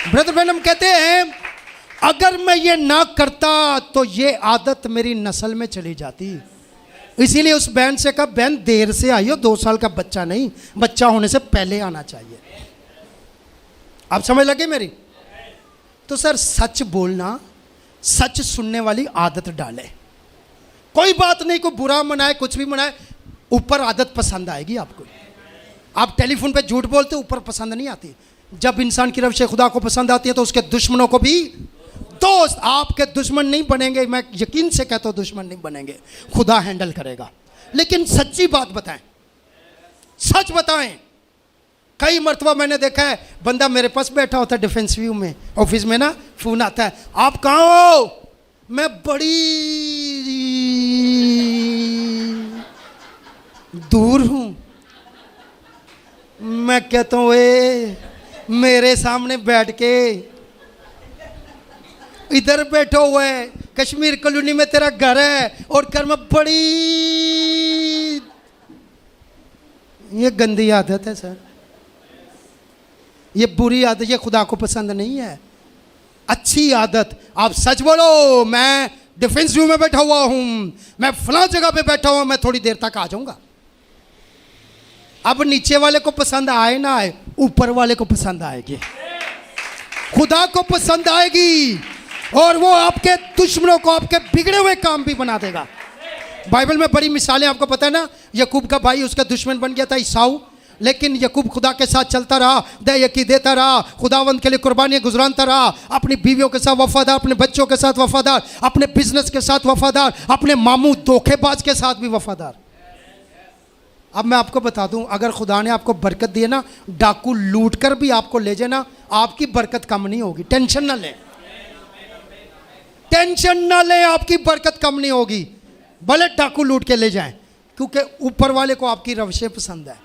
ब्रदर बहन हम कहते हैं अगर मैं ये ना करता तो ये आदत मेरी नस्ल में चली जाती। इसीलिए उस बहन से कहा बहन देर से आई हो, 2 साल का बच्चा नहीं, बच्चा होने से पहले आना चाहिए। आप समझ लगे मेरी? तो सर सच बोलना, सच सुनने वाली आदत डाले। कोई बात नहीं, कोई बुरा मनाए कुछ भी मनाए, ऊपर आदत पसंद आएगी आपको। आप टेलीफोन पे झूठ बोलते ऊपर पसंद नहीं आती। जब इंसान की रवश खुदा को पसंद आती है तो उसके दुश्मनों को भी दोस्त। आपके दुश्मन नहीं बनेंगे, मैं यकीन से कहता हूं दुश्मन नहीं बनेंगे, खुदा हैंडल करेगा। लेकिन सच्ची बात बताएं, सच बताएं। कई मरतबा मैंने देखा है बंदा मेरे पास बैठा होता है डिफेंस व्यू में, ऑफिस में ना, फोन आता है आप कहाँ हो? मैं बड़ी दूर हूं। मैं कहता हूँ ए मेरे सामने बैठ के इधर बैठो हुए, कश्मीर कॉलोनी में तेरा घर है और घर में बड़ी। ये गंदी आदत है सर, ये बुरी आदत, ये खुदा को पसंद नहीं है। अच्छी आदत, आप सच बोलो मैं डिफेंस व्यू में बैठा हुआ हूं, मैं फलां जगह पे बैठा हुआ, मैं थोड़ी देर तक आ जाऊंगा। अब नीचे वाले को पसंद आए ना आए, ऊपर वाले को पसंद आएगी, खुदा को पसंद आएगी। और वो आपके दुश्मनों को आपके बिगड़े हुए काम भी बना देगा। बाइबल में बड़ी मिसालें, आपको पता है ना, यकूब का भाई उसका दुश्मन बन गया था ईसाऊ, लेकिन यकूब खुदा के साथ चलता रहा, दया की देता रहा, खुदावंद के लिए कुर्बानियां गुजरानता रहा, अपनी बीवियों के साथ वफादार, अपने बच्चों के साथ वफादार, अपने बिजनेस के साथ वफादार, अपने मामू धोखेबाज के साथ भी वफादार। अब मैं आपको बता दूं, अगर खुदा ने आपको बरकत दी है ना, डाकू लूट कर भी आपको ले जाए ना, आपकी बरकत कम नहीं होगी। टेंशन ना लें, टेंशन ना लें, आपकी बरकत कम नहीं होगी, भले डाकू लूट के ले जाएं, क्योंकि ऊपर वाले को आपकी रविशें पसंद है।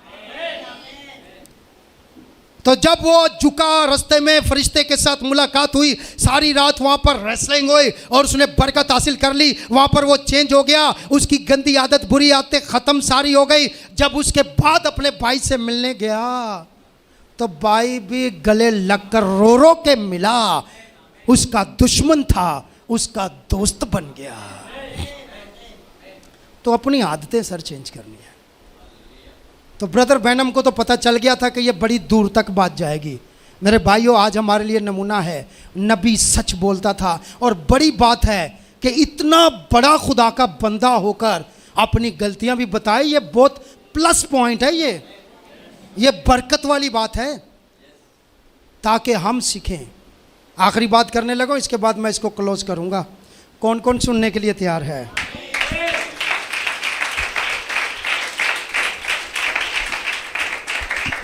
तो जब वो झुका, रास्ते में फरिश्ते के साथ मुलाकात हुई, सारी रात वहां पर रेसलिंग हुई और उसने बरकत हासिल कर ली। वहां पर वो चेंज हो गया, उसकी गंदी आदत, बुरी आदतें खत्म सारी हो गई। जब उसके बाद अपने भाई से मिलने गया तो भाई भी गले लगकर रो रो के मिला। उसका दुश्मन था, उसका दोस्त बन गया। तो अपनी आदतें सर चेंज करनी है। तो ब्रदर बैनम को तो पता चल गया था कि ये बड़ी दूर तक बात जाएगी। मेरे भाइयों, आज हमारे लिए नमूना है, नबी सच बोलता था। और बड़ी बात है कि इतना बड़ा खुदा का बंदा होकर अपनी गलतियां भी बताए, ये बहुत प्लस पॉइंट है। ये बरकत वाली बात है, ताकि हम सीखें। आखिरी बात करने लगा, इसके बाद मैं इसको क्लोज करूंगा। कौन कौन सुनने के लिए तैयार है?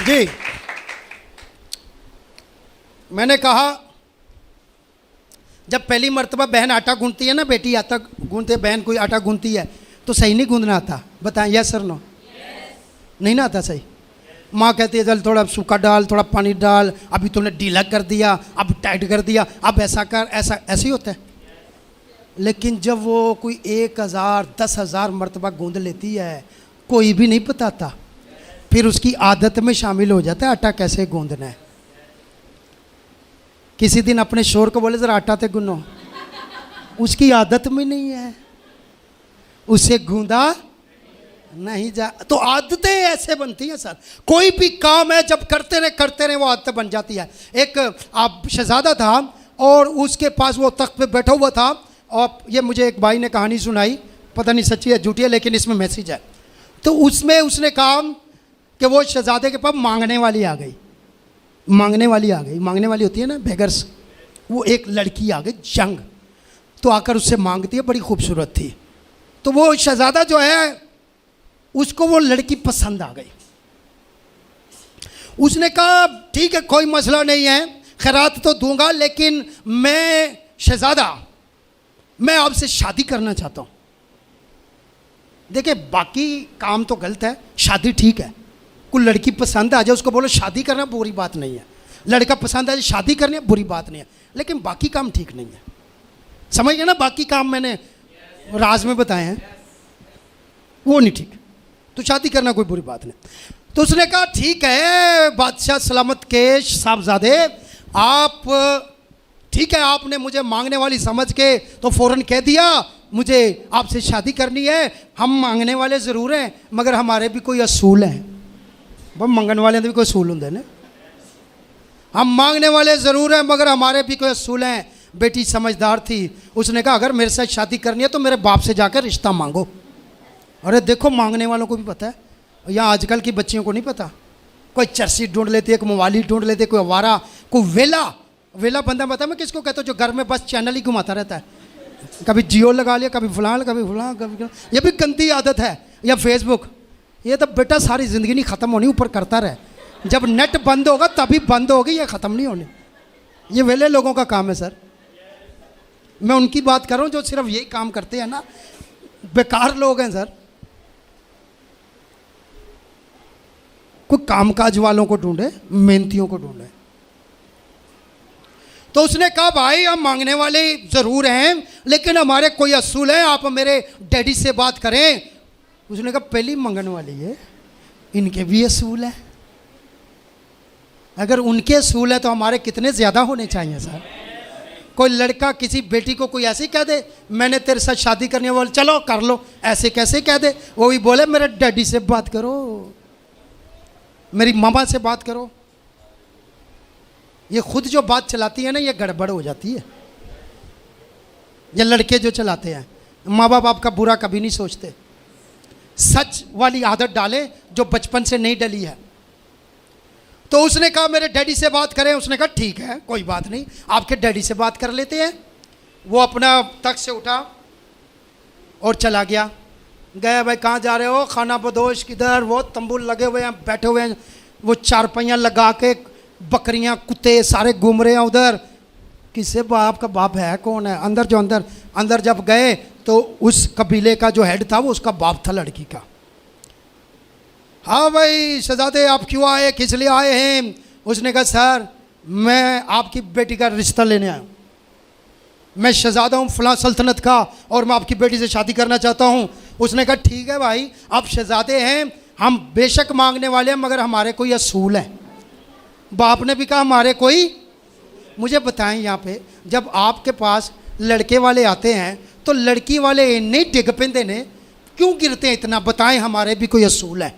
जी, मैंने कहा जब पहली मर्तबा बहन आटा गूंथती है ना, बेटी आटा गूंथते, बहन कोई आटा गूंथती है तो सही नहीं गूंथना आता। बताएं यस सर नो? नहीं ना आता सही। माँ कहती है चल थोड़ा सूखा डाल, थोड़ा पानी डाल, अभी तुमने ढीला कर दिया, अब टाइट कर दिया, अब ऐसा कर, ऐसा ऐसे ही होता है। लेकिन जब वो कोई 1000 10,000 मर्तबा गूंथ लेती है, कोई भी नहीं बताता, फिर उसकी आदत में शामिल हो जाता है आटा कैसे गूंदना है। किसी दिन अपने शोर को बोले जरा आटा ते गुनो, उसकी आदत में नहीं है, उसे गूंदा नहीं जा। तो आदतें ऐसे बनती हैं सर। कोई भी काम है जब करते रहे वो आदत बन जाती है। एक आप शहजादा था और उसके पास वो तख्त पे बैठा हुआ था, और ये मुझे एक भाई ने कहानी सुनाई, पता नहीं सच्ची है झूठी है, लेकिन इसमें मैसेज है। तो उसमें उसने कहा कि वो शहजादे के पास मांगने वाली आ गई। मांगने वाली होती है ना, बेगर्स। वो एक लड़की आ गई जंग, तो आकर उससे मांगती है, बड़ी खूबसूरत थी। तो वो शहजादा जो है, उसको वो लड़की पसंद आ गई। उसने कहा ठीक है कोई मसला नहीं है, खैरात तो दूंगा, लेकिन मैं शहजादा, मैं आपसे शादी करना चाहता हूँ। देखिए बाकी काम तो गलत है, शादी ठीक है। कोई लड़की पसंद आ जाए उसको बोलो शादी करना बुरी बात नहीं है, लड़का पसंद आ जाए शादी करनी बुरी बात नहीं है, लेकिन बाकी काम ठीक नहीं है। समझ गए ना? बाकी काम मैंने राज में बताए हैं, वो नहीं ठीक, तो शादी करना कोई बुरी बात नहीं। तो उसने कहा ठीक है बादशाह सलामत के साहबजादे, आप ठीक है, आपने मुझे मांगने वाली समझ के तो फौरन कह दिया मुझे आपसे शादी करनी है। हम मांगने वाले ज़रूर हैं, मगर हमारे भी कोई असूल हैं। वो मंगन वाले भी कोई असूल होंगे ना। हम मांगने वाले ज़रूर हैं, मगर हमारे भी कोई असूल हैं। बेटी समझदार थी, उसने कहा अगर मेरे साथ शादी करनी है तो मेरे बाप से जाकर रिश्ता मांगो। अरे देखो मांगने वालों को भी पता है, या आजकल की बच्चियों को नहीं पता। कोई चरसी ढूंढ लेती है, कोई मवाली ढूंढ लेती है, कोई आवारा, कोई वेला बंदा। बता मैं किसको कहता हूँ? जो घर में बस चैनल ही घुमाता रहता है, कभी जियो लगा लिया, कभी फलां, कभी ये भी गंदी आदत है। या फेसबुक, ये तो बेटा सारी ज़िंदगी नहीं ख़त्म होनी, ऊपर करता रहे। जब नेट बंद होगा तभी बंद होगी, ये ख़त्म नहीं होनी। ये वेले लोगों का काम है सर। मैं उनकी बात कर रहा हूँ जो सिर्फ यही काम करते हैं ना, बेकार लोग हैं सर। कोई कामकाज वालों को ढूंढे, मेहनतियों को ढूंढे। तो उसने कहा भाई हम मांगने वाले ज़रूर हैं, लेकिन हमारे कोई असूल है, आप मेरे डैडी से बात करें। उसने कहा पहली मंगने वाली है, इनके भी असूल है। अगर उनके असूल है तो हमारे कितने ज़्यादा होने चाहिए सर। कोई लड़का किसी बेटी को कोई ऐसे कह दे मैंने तेरे साथ शादी करनी है, बोले चलो कर लो, ऐसे कैसे कह दे? वो भी बोले मेरे डैडी से बात करो, मेरी मामा से बात करो। ये खुद जो बात चलाती है ना, ये गड़बड़ हो जाती है। या लड़के जो चलाते हैं, माँ बाप आपका बुरा कभी नहीं सोचते। सच वाली आदत डालें जो बचपन से नहीं डली है। तो उसने कहा मेरे डैडी से बात करें। उसने कहा ठीक है, कोई बात नहीं, आपके डैडी से बात कर लेते हैं। वो अपना तख्त से उठा और चला गया। गया, भाई कहाँ जा रहे हो? खाना बदोश किधर? वो तंबू लगे हुए हैं, बैठे हुए हैं, वो चारपहिया लगा के, बकरियां कुत्ते सारे घूम रहे हैं उधर। किससे बाप का बाप है, कौन है? अंदर जो अंदर जब गए तो उस कबीले का जो हेड था वो उसका बाप था लड़की का। हाँ भाई शहजादे आप क्यों आए, किस लिए आए हैं? उसने कहा सर मैं आपकी बेटी का रिश्ता लेने आया हूँ, मैं शहजादा हूँ फलां सल्तनत का और मैं आपकी बेटी से शादी करना चाहता हूँ। उसने कहा ठीक है भाई, आप शहजादे हैं, हम बेशक मांगने वाले हैं, मगर हमारे कोई असूल है। बाप ने भी कहा हमारे कोई। मुझे बताएं यहाँ पे जब आपके पास लड़के वाले आते हैं तो लड़की वाले नहीं डिग पेंदे ने, क्यों गिरते हैं इतना? बताएं, हमारे भी कोई असूल है।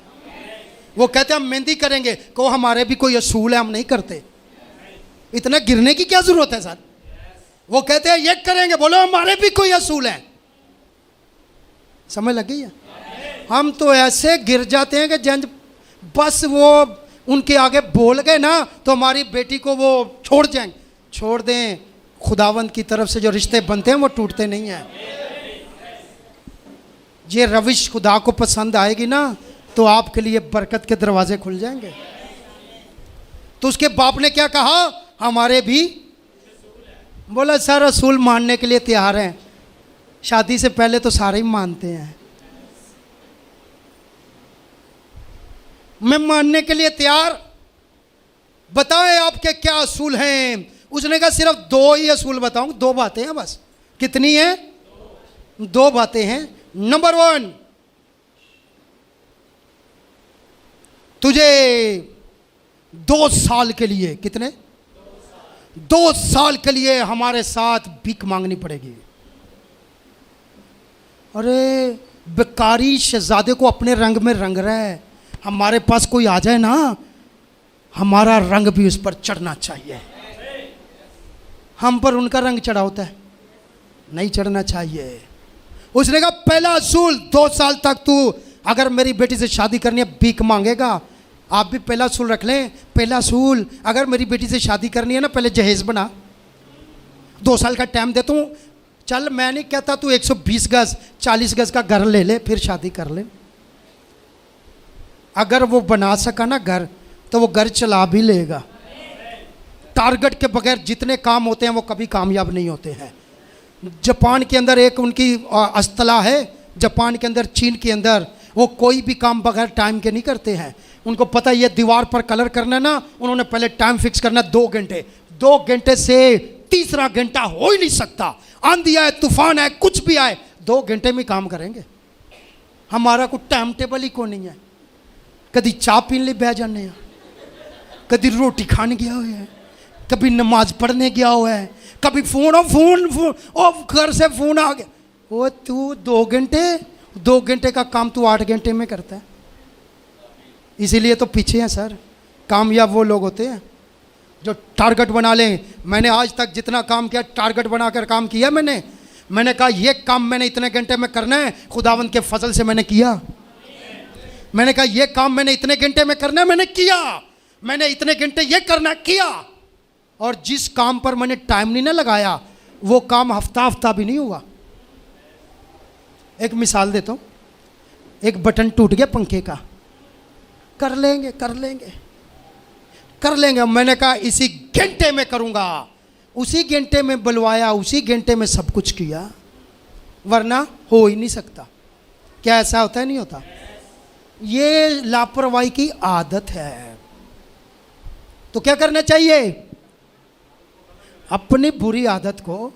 वो कहते हैं हम मेहंदी करेंगे, कहो हमारे भी कोई असूल है, हम नहीं करते। इतना गिरने की क्या जरूरत है सर? वो कहते हैं ये करेंगे, बोलो हमारे भी कोई असूल है। समझ लग गई है? हम तो ऐसे गिर जाते हैं कि जंज बस वो उनके आगे बोल गए ना तो हमारी बेटी को वो छोड़ जाएंगे। छोड़ दें, खुदावंद की तरफ से जो रिश्ते बनते हैं वो टूटते नहीं हैं। ये रविश खुदा को पसंद आएगी ना तो आपके लिए बरकत के दरवाजे खुल जाएंगे। तो उसके बाप ने क्या कहा? हमारे भी। बोला सर असूल मानने के लिए तैयार हैं, शादी से पहले तो सारे ही मानते हैं। मैं मानने के लिए तैयार, बताएं आपके क्या असूल हैं? उसने कहा सिर्फ दो ही असूल बताऊं, दो बातें हैं बस। कितनी है? दो बातें हैं। नंबर 1, तुझे 2 साल के लिए, कितने? 2 साल के लिए हमारे साथ भीख मांगनी पड़ेगी। अरे बेकारी शहजादे को अपने रंग में रंग रहा है, हमारे पास कोई आ जाए ना हमारा रंग भी उस पर चढ़ना चाहिए। हम पर उनका रंग चढ़ा होता है, नहीं चढ़ना चाहिए। उसने कहा पहला असूल 2 साल तक तू अगर मेरी बेटी से शादी करनी है भीख मांगेगा। आप भी पहला असूल रख लें। पहला असूल, अगर मेरी बेटी से शादी करनी है ना पहले जहेज बना। 2 साल का टाइम देता हूँ, चल मैं नहीं कहता तू 120 गज 40 गज का घर ले ले, फिर शादी कर ले। अगर वो बना सका ना घर तो वो घर चला भी लेगा। टारगेट के बगैर जितने काम होते हैं वो कभी कामयाब नहीं होते हैं। जापान के अंदर एक उनकी अस्तला है, जापान के अंदर, चीन के अंदर, वो कोई भी काम बगैर टाइम के नहीं करते हैं। उनको पता है ये दीवार पर कलर करना ना, उन्होंने पहले टाइम फिक्स करना 2 घंटे। 2 घंटे से तीसरा घंटा हो ही नहीं सकता। आंधी आए, तूफान आए, कुछ भी आए, 2 घंटे में काम करेंगे। हमारा कोई टाइम टेबल ही को नहीं है। कभी चाय पीने लिए बह जाने हैं, कभी रोटी खाने गया हुआ है, कभी नमाज पढ़ने गया हुआ है, कभी फोन और घर से फोन आ गया। वो तू 2 घंटे का काम तू 8 घंटे में करता है। इसीलिए तो पीछे हैं सर। कामयाब वो लोग होते हैं जो टारगेट बना लें। मैंने आज तक जितना काम किया टारगेट बनाकर काम किया। मैंने कहा ये काम मैंने इतने घंटे में करना है, खुदावंद के फजल से मैंने किया। मैंने कहा ये काम मैंने इतने घंटे में करना है, मैंने किया। मैंने इतने घंटे ये करना किया। और जिस काम पर मैंने टाइम नहीं ना लगाया वो काम हफ्ता भी नहीं हुआ। एक मिसाल देता हूँ, एक बटन टूट गया पंखे का, कर लेंगे। मैंने कहा इसी घंटे में करूँगा। उसी घंटे में बुलवाया, उसी घंटे में सब कुछ किया, वरना हो ही नहीं सकता। क्या ऐसा होता है? नहीं होता। ये लापरवाही की आदत है। तो क्या करना चाहिए? अपनी बुरी आदत को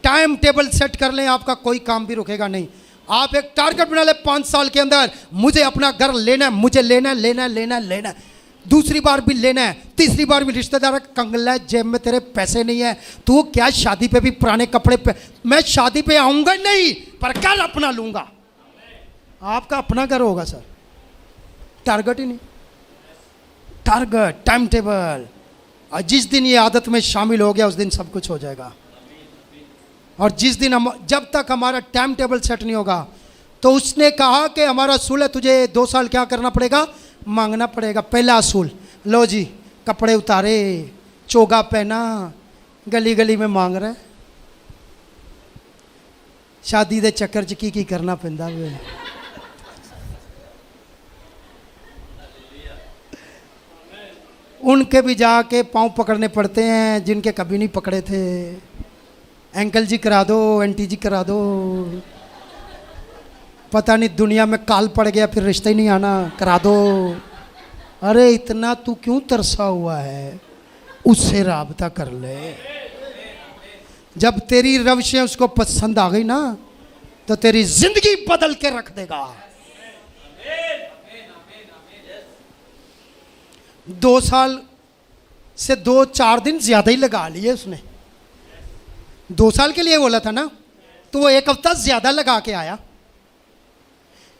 टाइम टेबल सेट कर लें, आपका कोई काम भी रुकेगा नहीं। आप एक टारगेट बना ले 5 साल के अंदर, मुझे अपना घर लेना है, मुझे लेना है। दूसरी बार भी लेना है, तीसरी बार भी। रिश्तेदार कंगला है, जेब में तेरे पैसे नहीं है, तू क्या शादी पे भी पुराने कपड़े पे। मैं शादी पे आऊँगा नहीं, पर कल अपना लूँगा। आपका अपना घर होगा सर। टारगेट ही नहीं, टारगेट, टाइम टेबल। और जिस दिन ये आदत में शामिल हो गया उस दिन सब कुछ हो जाएगा। और जिस दिन हम जब तक हमारा टाइम टेबल सेट नहीं होगा, तो उसने कहा कि हमारा असूल है, तुझे 2 साल क्या करना पड़ेगा, मांगना पड़ेगा। पहला असूल, लो जी कपड़े उतारे, चोगा पहना, गली गली में मांग रहे। शादी दे चक्कर च की करना पैंदा वे। उनके भी जाके पाँव पकड़ने पड़ते हैं जिनके कभी नहीं पकड़े थे। अंकल जी करा दो, आंटी जी करा दो, पता नहीं दुनिया में काल पड़ गया फिर रिश्ता ही नहीं आना, करा दो। अरे इतना तू क्यों तरसा हुआ है, उससे राबता कर ले। जब तेरी रविशें उसको पसंद आ गई ना, तो तेरी जिंदगी बदल के रख देगा। 2 साल से 2-4 दिन ज्यादा ही लगा लिए उसने। 2 साल के लिए बोला था ना, तो वो 1 हफ्ता ज्यादा लगा के आया।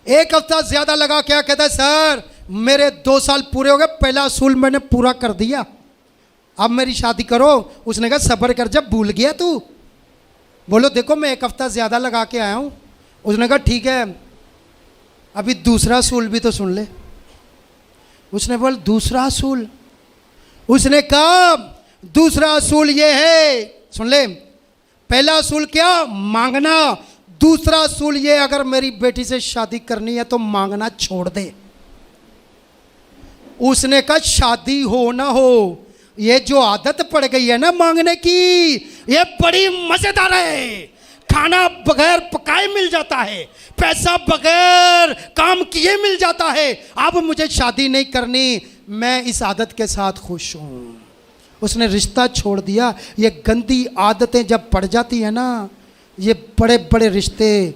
1 हफ्ता ज्यादा लगा के आया, कहता है सर मेरे 2 साल पूरे हो गए, पहला असूल मैंने पूरा कर दिया, अब मेरी शादी करो। उसने कहा सब्र कर, जब भूल गया तू। बोलो देखो मैं 1 हफ्ता ज्यादा लगा के आया हूं। उसने कहा ठीक है, अभी दूसरा असूल भी तो सुन ले। उसने बोल दूसरा असूल? उसने कहा दूसरा असूल ये है, सुन ले। पहला असूल क्या, मांगना। दूसरा असूल ये, अगर मेरी बेटी से शादी करनी है तो मांगना छोड़ दे। उसने कहा शादी हो ना हो, ये जो आदत पड़ गई है ना मांगने की, ये बड़ी मजेदार है। खाना बगैर पकाए मिल जाता है, पैसा बगैर काम किए मिल जाता है। अब मुझे शादी नहीं करनी, मैं इस आदत के साथ खुश हूं। उसने रिश्ता छोड़ दिया। ये गंदी आदतें जब पड़ जाती है ना, ये बड़े बड़े रिश्ते,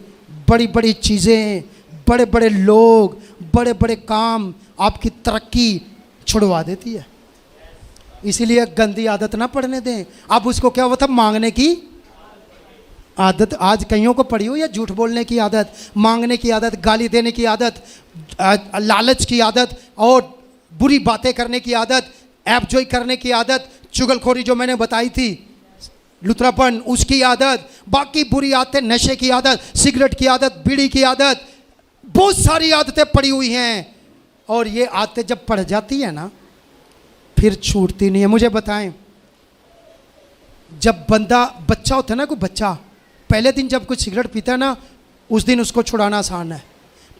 बड़ी बड़ी चीज़ें, बड़े बड़े लोग, बड़े बड़े काम, आपकी तरक्की छुड़वा देती है। इसीलिए गंदी आदत ना पड़ने दें। अब उसको क्या हुआ था, मांगने की आदत। आज कईयों को पड़ी हो, या झूठ बोलने की आदत, मांगने की आदत, गाली देने की आदत, लालच की आदत, और बुरी बातें करने की आदत, ऐबजोई करने की आदत, चुगलखोरी जो मैंने बताई थी, लुतरापन, उसकी आदत, बाकी बुरी आदतें, नशे की आदत, सिगरेट की आदत, बीड़ी की आदत, बहुत सारी आदतें पड़ी हुई हैं। और ये आदतें जब पड़ जाती है ना, फिर छूटती नहीं है। मुझे बताएं, जब बच्चा होता है ना, कोई बच्चा पहले दिन जब कोई सिगरेट पीता है ना, उस दिन उसको छुड़ाना आसान है।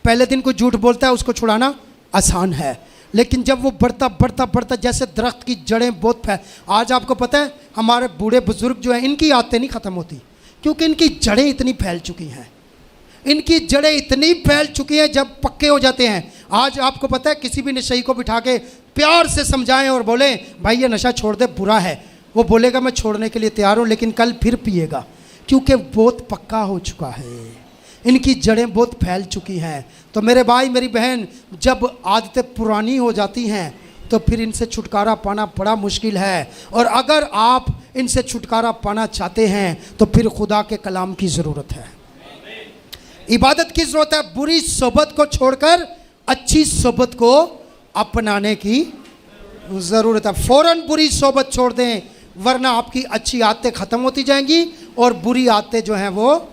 पहले दिन कोई झूठ बोलता है, उसको छुड़ाना आसान है। लेकिन जब वो बढ़ता बढ़ता बढ़ता, जैसे दरख्त की जड़ें बहुत आज आपको पता है हमारे बूढ़े बुजुर्ग जो हैं, इनकी आदतें नहीं ख़त्म होती, क्योंकि इनकी जड़ें इतनी फैल चुकी हैं। इनकी जड़ें इतनी फैल चुकी हैं, जब पक्के हो जाते हैं। आज आपको पता है, किसी भी नशेई को बिठा के प्यार से समझाएं और बोलें भाई ये नशा छोड़ दे, बुरा है, वो बोलेगा मैं छोड़ने के लिए तैयार हूँ, लेकिन कल फिर पिएगा, क्योंकि बहुत पक्का हो चुका है। इनकी जड़ें बहुत फैल चुकी हैं। तो मेरे भाई मेरी बहन, जब आदतें पुरानी हो जाती हैं तो फिर इनसे छुटकारा पाना बड़ा मुश्किल है। और अगर आप इनसे छुटकारा पाना चाहते हैं तो फिर खुदा के कलाम की ज़रूरत है, इबादत की ज़रूरत है। बुरी सोबत को छोड़कर अच्छी सोबत को अपनाने की ज़रूरत है। फ़ौरन बुरी सोबत छोड़ दें, वरना आपकी अच्छी आदतें ख़त्म होती जाएंगी और बुरी आदतें जो हैं वो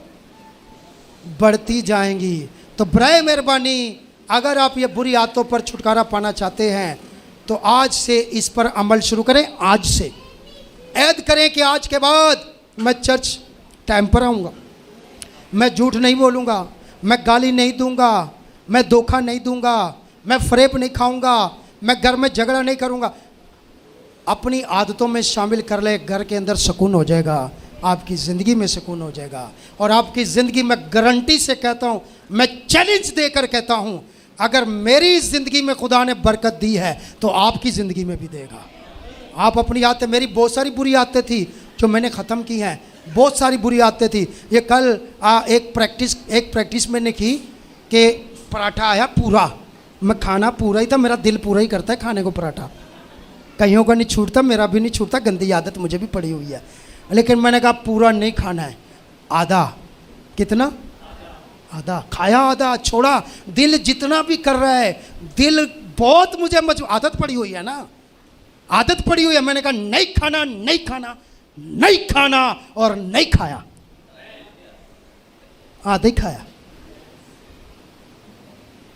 बढ़ती जाएंगी। तो बराए मेहरबानी, अगर आप ये बुरी आदतों पर छुटकारा पाना चाहते हैं तो आज से इस पर अमल शुरू करें। आज से ऐद करें कि आज के बाद मैं चर्च टाइम पर आऊँगा, मैं झूठ नहीं बोलूँगा, मैं गाली नहीं दूँगा, मैं धोखा नहीं दूँगा, मैं फरेब नहीं खाऊँगा, मैं घर में झगड़ा नहीं करूँगा। अपनी आदतों में शामिल कर ले, घर के अंदर सुकून हो जाएगा, आपकी ज़िंदगी में सुकून हो जाएगा। और आपकी ज़िंदगी में गारंटी से कहता हूँ, मैं चैलेंज देकर कहता हूँ, अगर मेरी ज़िंदगी में खुदा ने बरकत दी है तो आपकी ज़िंदगी में भी देगा। आप अपनी आदतें, मेरी बहुत सारी बुरी आदतें थी जो मैंने ख़त्म की हैं, बहुत सारी बुरी आदतें थी। ये कल एक प्रैक्टिस मैंने की कि पराठा आया पूरा, मैं खाना पूरा ही था, मेरा दिल पूरा ही करता है खाने को पराठा, कईयों का नहीं छूटता, मेरा भी नहीं छूटता, गंदी आदत मुझे भी पड़ी हुई है। लेकिन मैंने कहा पूरा नहीं खाना है, आधा। कितना? आधा खाया, आधा छोड़ा। दिल जितना भी कर रहा है, दिल बहुत मुझे आदत पड़ी हुई है ना, आदत पड़ी हुई है। मैंने कहा नहीं खाना, नहीं खाना, नहीं खाना, और नहीं खाया। आधा ही खाया।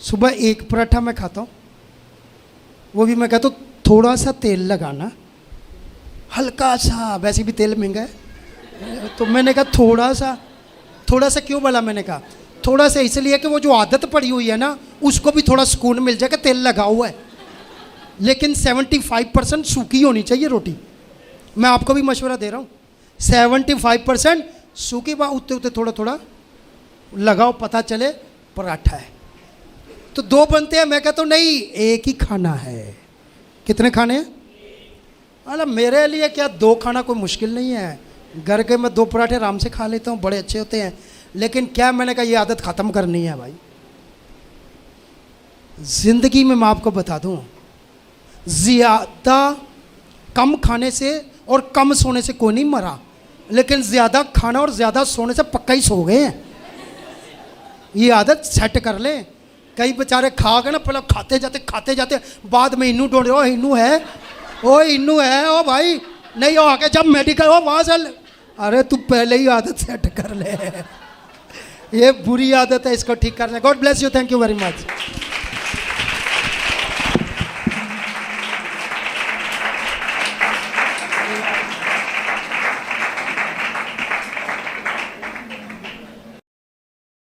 सुबह एक पराठा मैं खाता हूँ, वो भी मैं कहता हूँ थोड़ा सा तेल लगाना, हल्का सा, वैसे भी तेल महंगा है। तो मैंने कहा थोड़ा सा क्यों बोला? मैंने कहा थोड़ा सा इसलिए कि वो जो आदत पड़ी हुई है ना, उसको भी थोड़ा सुकून मिल जाएगा, तेल लगा हुआ है। लेकिन 75% सूखी होनी चाहिए रोटी। मैं आपको भी मशवरा दे रहा हूँ, 75% सूखी, बा उतने उतने थोड़ा थोड़ा लगाओ, पता चले पराठा है। तो 2 बनते हैं, मैं कहता हूँ नहीं, एक ही खाना है। कितने खाने हैं? अरे मेरे लिए क्या 2 खाना कोई मुश्किल नहीं है। घर के मैं 2 पराठे आराम से खा लेता हूँ, बड़े अच्छे होते हैं। लेकिन क्या, मैंने कहा ये आदत ख़त्म करनी है भाई। ज़िंदगी में मैं आपको बता दूँ, ज़्यादा कम खाने से और कम सोने से कोई नहीं मरा, लेकिन ज़्यादा खाना और ज़्यादा सोने से पक्का ही सो गए हैं। ये आदत सेट कर लें। कई बेचारे खा गए ना, पहले खाते जाते बाद में इन्नू ढूंढ रहे, ओ इन्नू है, ओ भाई नहीं, हो आके जब मेडिकल हो वहाँ से, अरे तू पहले ही आदत सेट कर ले। ये बुरी आदत है, इसको ठीक करना। God bless you, thank you very much.